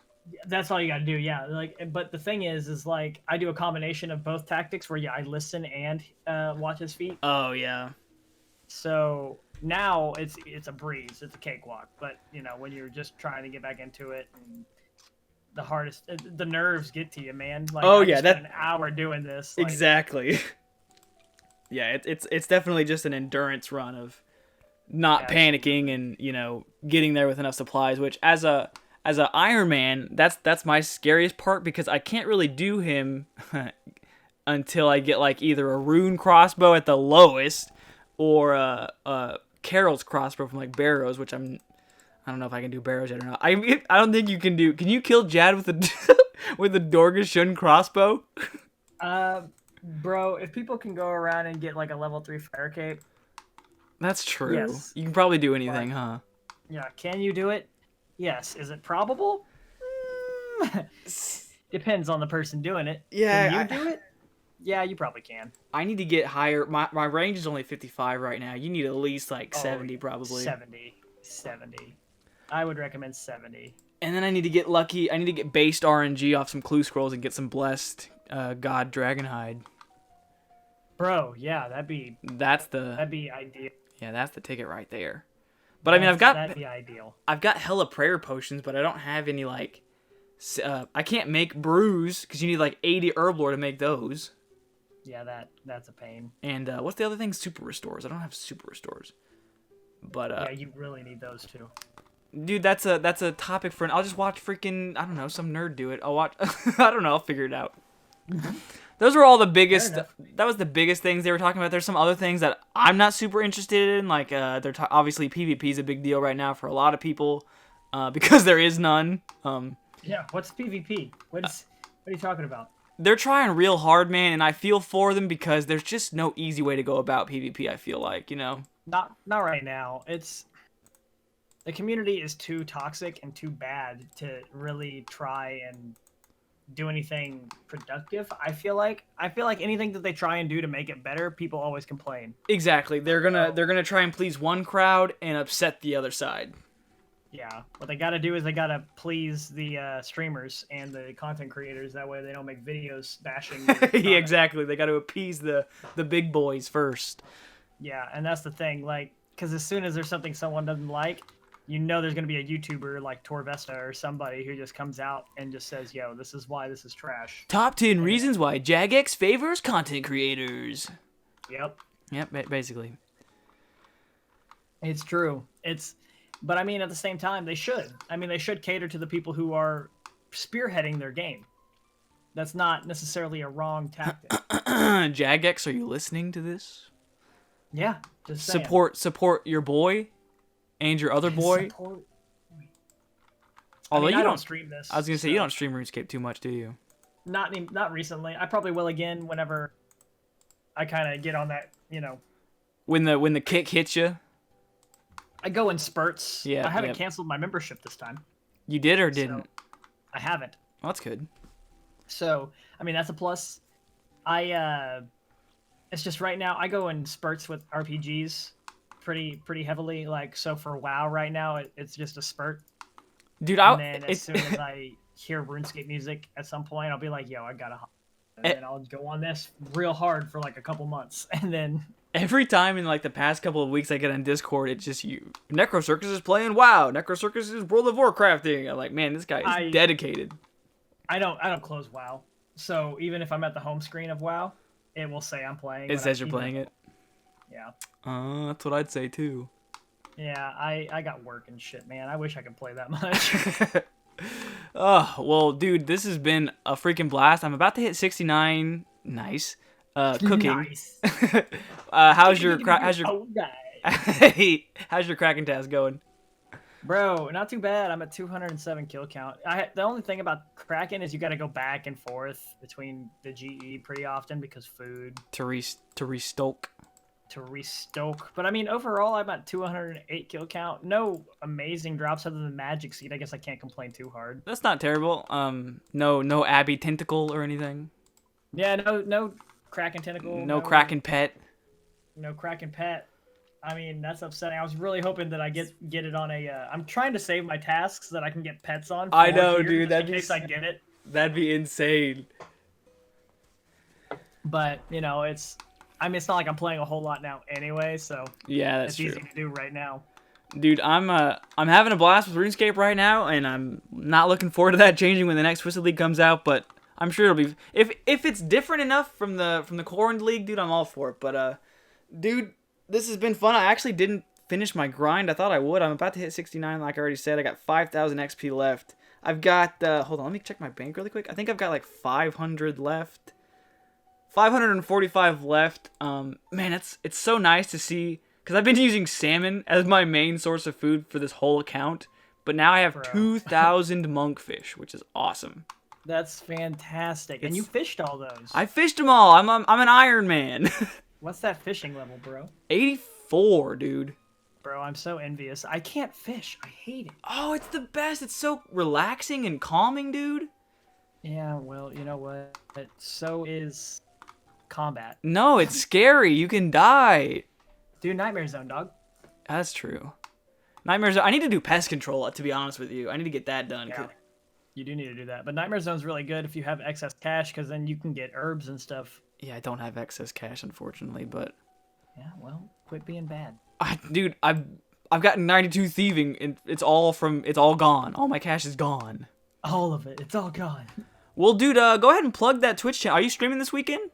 That's all you gotta do, yeah. Like, but the thing is like I do a combination of both tactics where I listen and watch his feet. Oh yeah. So now it's a breeze, it's a cakewalk. But when you're just trying to get back into it, and the nerves get to you, man. Like, oh I yeah, spent an hour doing this. Like, exactly. Yeah, it's definitely just an endurance run of not panicking and getting there with enough supplies. Which as a Iron Man, that's my scariest part because I can't really do him until I get like either a rune crossbow at the lowest or Carol's crossbow from like Barrows, which I don't know if I can do Barrows yet or not. I don't think you can do. Can you kill Jad with a with the Dorgashun crossbow? Bro, if people can go around and get like a level 3 fire cape, that's true. Yes. You can probably do anything, huh? Yeah, can you do it? Yes. Is it probable? Depends on the person doing it. Yeah. Can you do it? Yeah, you probably can. I need to get higher. My range is only 55 right now. You need at least like 70 probably. 70. I would recommend 70. And then I need to get lucky. I need to get based RNG off some clue scrolls and get some blessed God Dragonhide. Bro, yeah, that'd be ideal. Yeah, that's the ticket right there. But I mean, that'd be ideal. I've got hella prayer potions, but I don't have any like. I can't make brews because you need like 80 herb lore to make those. Yeah, that's a pain. And what's the other thing? Super restores. I don't have super restores. But yeah, you really need those too. Dude, that's a topic for I'll just watch freaking some nerd do it. I'll watch. I don't know. I'll figure it out. Those were all the biggest. That was the biggest things they were talking about. There's some other things that I'm not super interested in. Like obviously PvP is a big deal right now for a lot of people, because there is none. Yeah, what's PvP? What are you talking about? They're trying real hard, man, and I feel for them because there's just no easy way to go about PvP. I feel like Not right now. The community is too toxic and too bad to really try and do anything productive. I feel like anything that they try and do to make it better, people always complain. Exactly. They're gonna try and please one crowd and upset the other side. Yeah. What they gotta do is they gotta please the streamers and the content creators. That way they don't make videos bashing. Yeah, exactly. They gotta appease the big boys first. Yeah, and that's the thing. Like, because as soon as there's something someone doesn't like, there's going to be a YouTuber like Torvesta or somebody who just comes out and just says, yo, this is why this is trash. Top 10 reasons why Jagex favors content creators. Yep, basically. It's true. But I mean, at the same time, they should. I mean, they should cater to the people who are spearheading their game. That's not necessarily a wrong tactic. Jagex, are you listening to this? Yeah, just saying. Support your boy. And your other boy. Although I don't stream this. I was gonna say you don't stream RuneScape too much, do you? Not recently. I probably will again whenever I kind of get on that. When the kick hits you. I go in spurts. Yeah. I haven't canceled my membership this time. You did or didn't? So, I haven't. Well, that's good. So I mean that's a plus. It's just right now I go in spurts with RPGs. Pretty heavily, like, so for WoW right now it's just a spurt, dude. And then as soon as I hear RuneScape music at some point, I'll be like, yo, I gotta and then I'll go on this real hard for like a couple months, and then every time in like the past couple of weeks I get on Discord, it's just you. Necro is playing WoW. Necro is World of Warcrafting. I'm like, man, this guy is dedicated. I don't close WoW, so even if I'm at the home screen of WoW, it will say I'm playing. It says you're playing it. Yeah. That's what I'd say too. Yeah, I got work and shit, man. I wish I could play that much. Oh, well, dude, this has been a freaking blast. I'm about to hit 69. Nice. cooking. Nice. How's your Oh, guy. how's your cracking task going? Bro, not too bad. I'm at 207 kill count. The only thing about Kraken is you got to go back and forth between the GE pretty often because food To restoke. to restoke. But I mean, overall, I'm at 208 kill count. No amazing drops other than Magic Seed. I guess I can't complain too hard. That's not terrible. No Abby tentacle or anything. Yeah, no Kraken tentacle. No Kraken pet. No Kraken pet. I mean, that's upsetting. I was really hoping that I get it on a. I'm trying to save my tasks so that I can get pets on. I know, here, dude. In case I get it. That'd be insane. But you know, it's not like I'm playing a whole lot now anyway, so Yeah, that's it's true. easy to do right now. Dude, I'm having a blast with RuneScape right now, and I'm not looking forward to that changing when the next Twisted League comes out. But I'm sure it'll be if it's different enough from the Corn League, dude. I'm all for it. But dude, this has been fun. I actually didn't finish my grind. I thought I would. I'm about to hit 69, like I already said. I got 5,000 XP left. I've got hold on, let me check my bank really quick. I think I've got like 500 left. 545 left. Man, it's so nice to see, because I've been using salmon as my main source of food for this whole account, but now I have 2,000 monkfish, which is awesome. That's fantastic. And you fished all those. I fished them all. I'm an Iron Man. What's that fishing level, bro? 84, dude. Bro, I'm so envious. I can't fish. I hate it. Oh, it's the best. It's so relaxing and calming, dude. Yeah, well, you know what? So is combat. No, it's scary. You can die. Dude, Nightmare Zone, dog. That's true. Nightmare Zone. I need to do pest control, to be honest with you. I need to get that done. Yeah, you do need to do that. But Nightmare Zone's really good if you have excess cash, because then you can get herbs and stuff. Yeah, I don't have excess cash, unfortunately, but... Yeah, well, quit being bad. Dude, I've gotten 92 thieving, and it's all gone. All my cash is gone. All of it. It's all gone. Well, dude, go ahead and plug that Twitch channel. Are you streaming this weekend?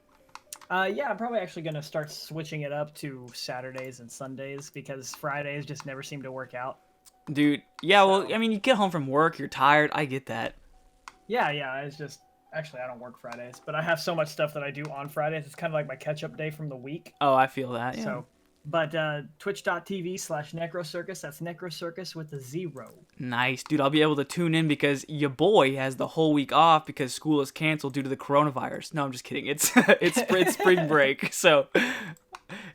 Yeah, I'm probably actually going to start switching it up to Saturdays and Sundays, because Fridays just never seem to work out. Dude, yeah, well, I mean, you get home from work, you're tired. I get that. Yeah, it's just... Actually, I don't work Fridays, but I have so much stuff that I do on Fridays. It's kind of like my catch-up day from the week. Oh, I feel that, yeah. So, but twitch.tv/NecroCircus. That's NecroCircus with a 0. Nice. Dude, I'll be able to tune in because your boy has the whole week off because school is canceled due to the coronavirus. No, I'm just kidding. It's spring break. So,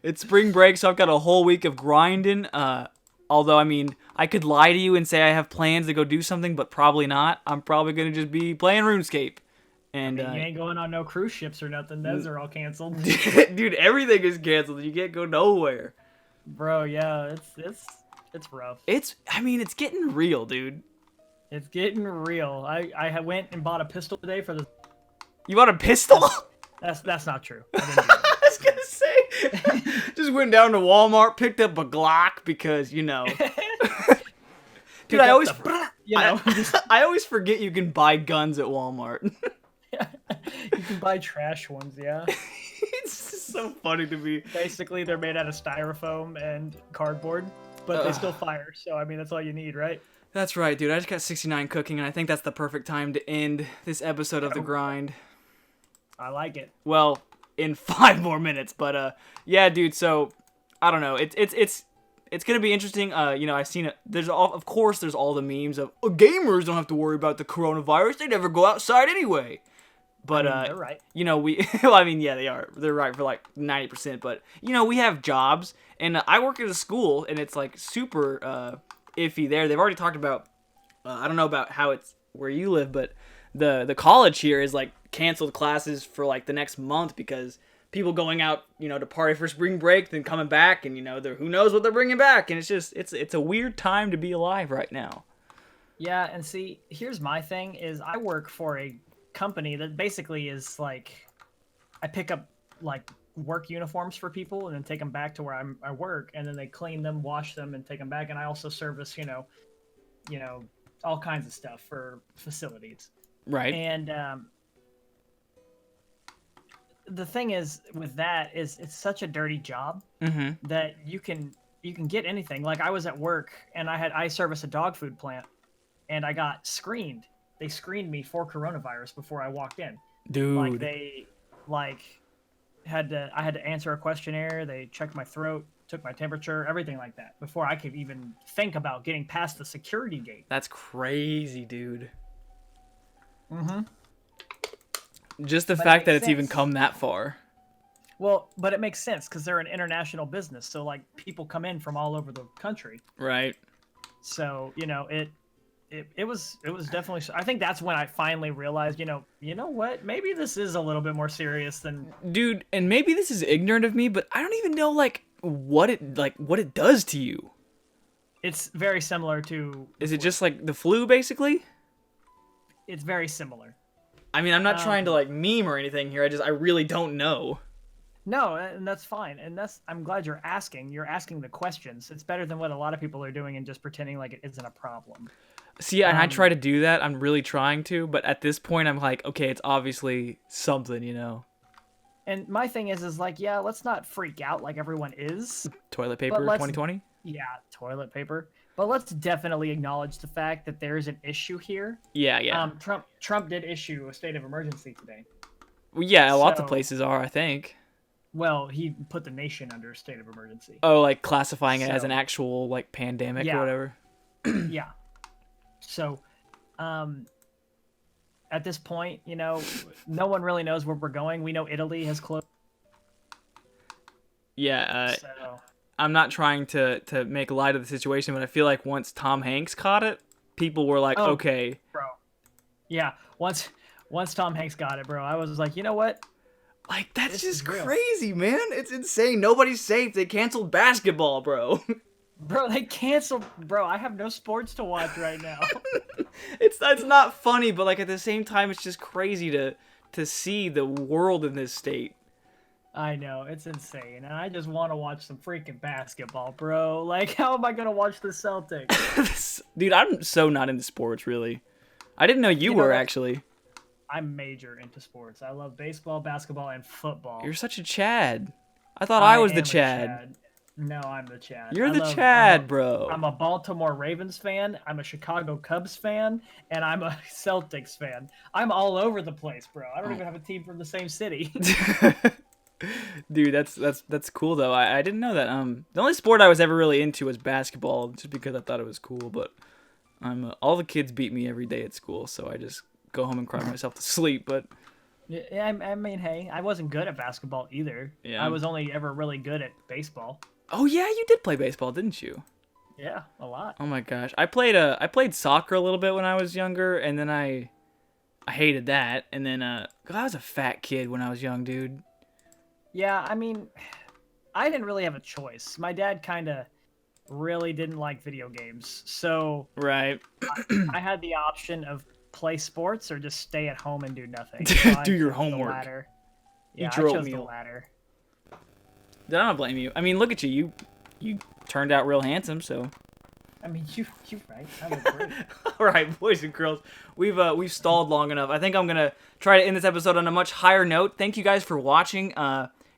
it's spring break, so I've got a whole week of grinding. Although, I mean, I could lie to you and say I have plans to go do something, but probably not. I'm probably going to just be playing RuneScape. And I mean, you ain't going on no cruise ships or nothing. Those are all canceled. Dude, everything is canceled. You can't go nowhere. Bro, yeah, it's rough. It's getting real, dude. It's getting real. I went and bought a pistol today for the... You bought a pistol? That's not true. I didn't do that. I was gonna say, just went down to Walmart, picked up a Glock because, you know. Dude, I always forget you can buy guns at Walmart. You can buy trash ones, yeah. It's just so funny to me. Basically, they're made out of styrofoam and cardboard, but they still fire. So, I mean, that's all you need, right? That's right, dude. I just got 69 cooking, and I think that's the perfect time to end this episode of The Grind. I like it. Well, in 5 more minutes, but yeah, dude. So I don't know. It's gonna be interesting. You know, I've seen it. There's all the memes of gamers don't have to worry about the coronavirus. They never go outside anyway. But I mean, they're right. You know, well, I mean, yeah, they are. They're right for like 90%. But you know, we have jobs, and I work at a school, and it's like super iffy there. They've already talked about. I don't know about how it's where you live, but the college here is like canceled classes for like the next month because people going out, you know, to party for spring break, then coming back, and you know, who knows what they're bringing back, and it's just it's a weird time to be alive right now. Yeah, and see, here's my thing: is I work for a company that basically is like, I pick up like work uniforms for people and then take them back to where I work, and then they clean them, wash them, and take them back, and I also service, you know, all kinds of stuff for facilities. Right. And the thing is with that is it's such a dirty job that you can get anything. Like I was at work and I service a dog food plant, and I got screened. They screened me for coronavirus before I walked in. Dude. I had to answer a questionnaire. They checked my throat, took my temperature, everything like that before I could even think about getting past the security gate. That's crazy, dude. Mm-hmm. Just the But it fact that makes it's even sense. come that far. Well, but it makes sense because they're an international business, so like people come in from all over the country. Right. So it was definitely. I think that's when I finally realized, you know what? Maybe this is a little bit more serious than. Dude, and maybe this is ignorant of me, but I don't even know what it does to you. It's very similar to. Is it just like the flu, basically? It's very similar. I mean, I'm not trying to like meme or anything here. I really don't know. No, and that's fine. And I'm glad you're asking. You're asking the questions. It's better than what a lot of people are doing and just pretending like it isn't a problem. See, and I try to do that. I'm really trying to, but at this point, I'm like, okay, it's obviously something, you know. And my thing is like, yeah, let's not freak out like everyone is. Toilet paper, 2020. Yeah, toilet paper. But let's definitely acknowledge the fact that there is an issue here. Yeah. Trump did issue a state of emergency today. Well, yeah, lots of So- places are, I think. Well, he put the nation under a state of emergency. Oh, like classifying it as So- an actual like pandemic Yeah. or whatever. Yeah. So, at this point, no one really knows where we're going. We know Italy has closed. Yeah, So, I'm not trying to make light of the situation, but I feel like once Tom Hanks caught it, people were like, Oh. okay. bro. Yeah. Once Tom Hanks got it, bro, I was like, you know what? Like, that's This just is real. crazy, man. It's insane. Nobody's safe. They canceled basketball, bro. Bro, they canceled. Bro, I have no sports to watch right now. It's not funny, but like at the same time, it's just crazy to see the world in this state. I know, it's insane. And I just want to watch some freaking basketball, bro. Like, how am I going to watch the Celtics? Dude, I'm so not into sports, really. I didn't know you know were, what? actually. I'm major into sports. I love baseball, basketball, and football. You're such a Chad. I thought I was the am a Chad. No, I'm the Chad. You're I the love- Chad, bro. I'm a Baltimore Ravens fan. I'm a Chicago Cubs fan, and I'm a Celtics fan. I'm all over the place, bro. I don't even have a team from the same city. Dude, that's cool though. I didn't know that. The only sport I was ever really into was basketball, just because I thought it was cool. But all the kids beat me every day at school, so I just go home and cry myself to sleep. But Yeah, I mean, hey, I wasn't good at basketball either. Yeah. I was only ever really good at baseball. oh yeah, you did play baseball, didn't you? Yeah, a lot. Oh my gosh, I played soccer a little bit when I was younger, and then I hated that. And then I was a fat kid when I was young, dude. Yeah, I mean, I didn't really have a choice. My dad kind of really didn't like video games, so Right. I had the option of play sports or just stay at home and do nothing. So I Do your chose the homework. latter. Yeah, Eat I your chose the oatmeal. latter. Then I don't blame you. I mean, look at you. You turned out real handsome, so. I mean, you right. I look great. All right, boys and girls, we've stalled long enough. I think I'm gonna try to end this episode on a much higher note. Thank you guys for watching.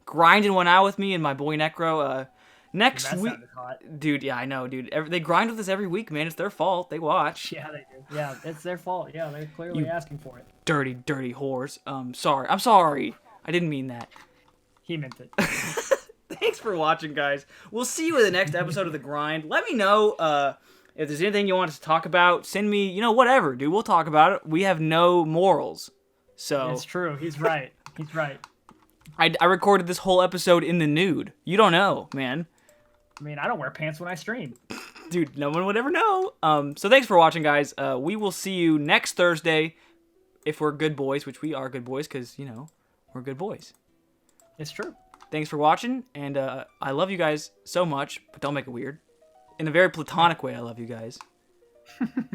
Grinding one out with me and my boy Necro. Next That week, sounded hot. dude. Yeah, I know, dude. They grind with us every week, man. It's their fault. They watch. Yeah, they do. Yeah, it's their fault. Yeah, they're clearly asking for it. Dirty whores. Sorry. I'm sorry. I didn't mean that. He meant it. Thanks for watching, guys. We'll see you in the next episode of The Grind. Let me know if there's anything you want us to talk about. Send me, whatever, dude. We'll talk about it. We have no morals. So It's true. He's right. He's right. I recorded this whole episode in the nude. You don't know, man. I mean, I don't wear pants when I stream. Dude, no one would ever know. So thanks for watching, guys. We will see you next Thursday if we're good boys, which we are good boys because, we're good boys. It's true. Thanks for watching, and I love you guys so much, but don't make it weird. In a very platonic way, I love you guys.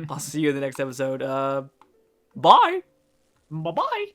I'll see you in the next episode. Bye! Bye-bye.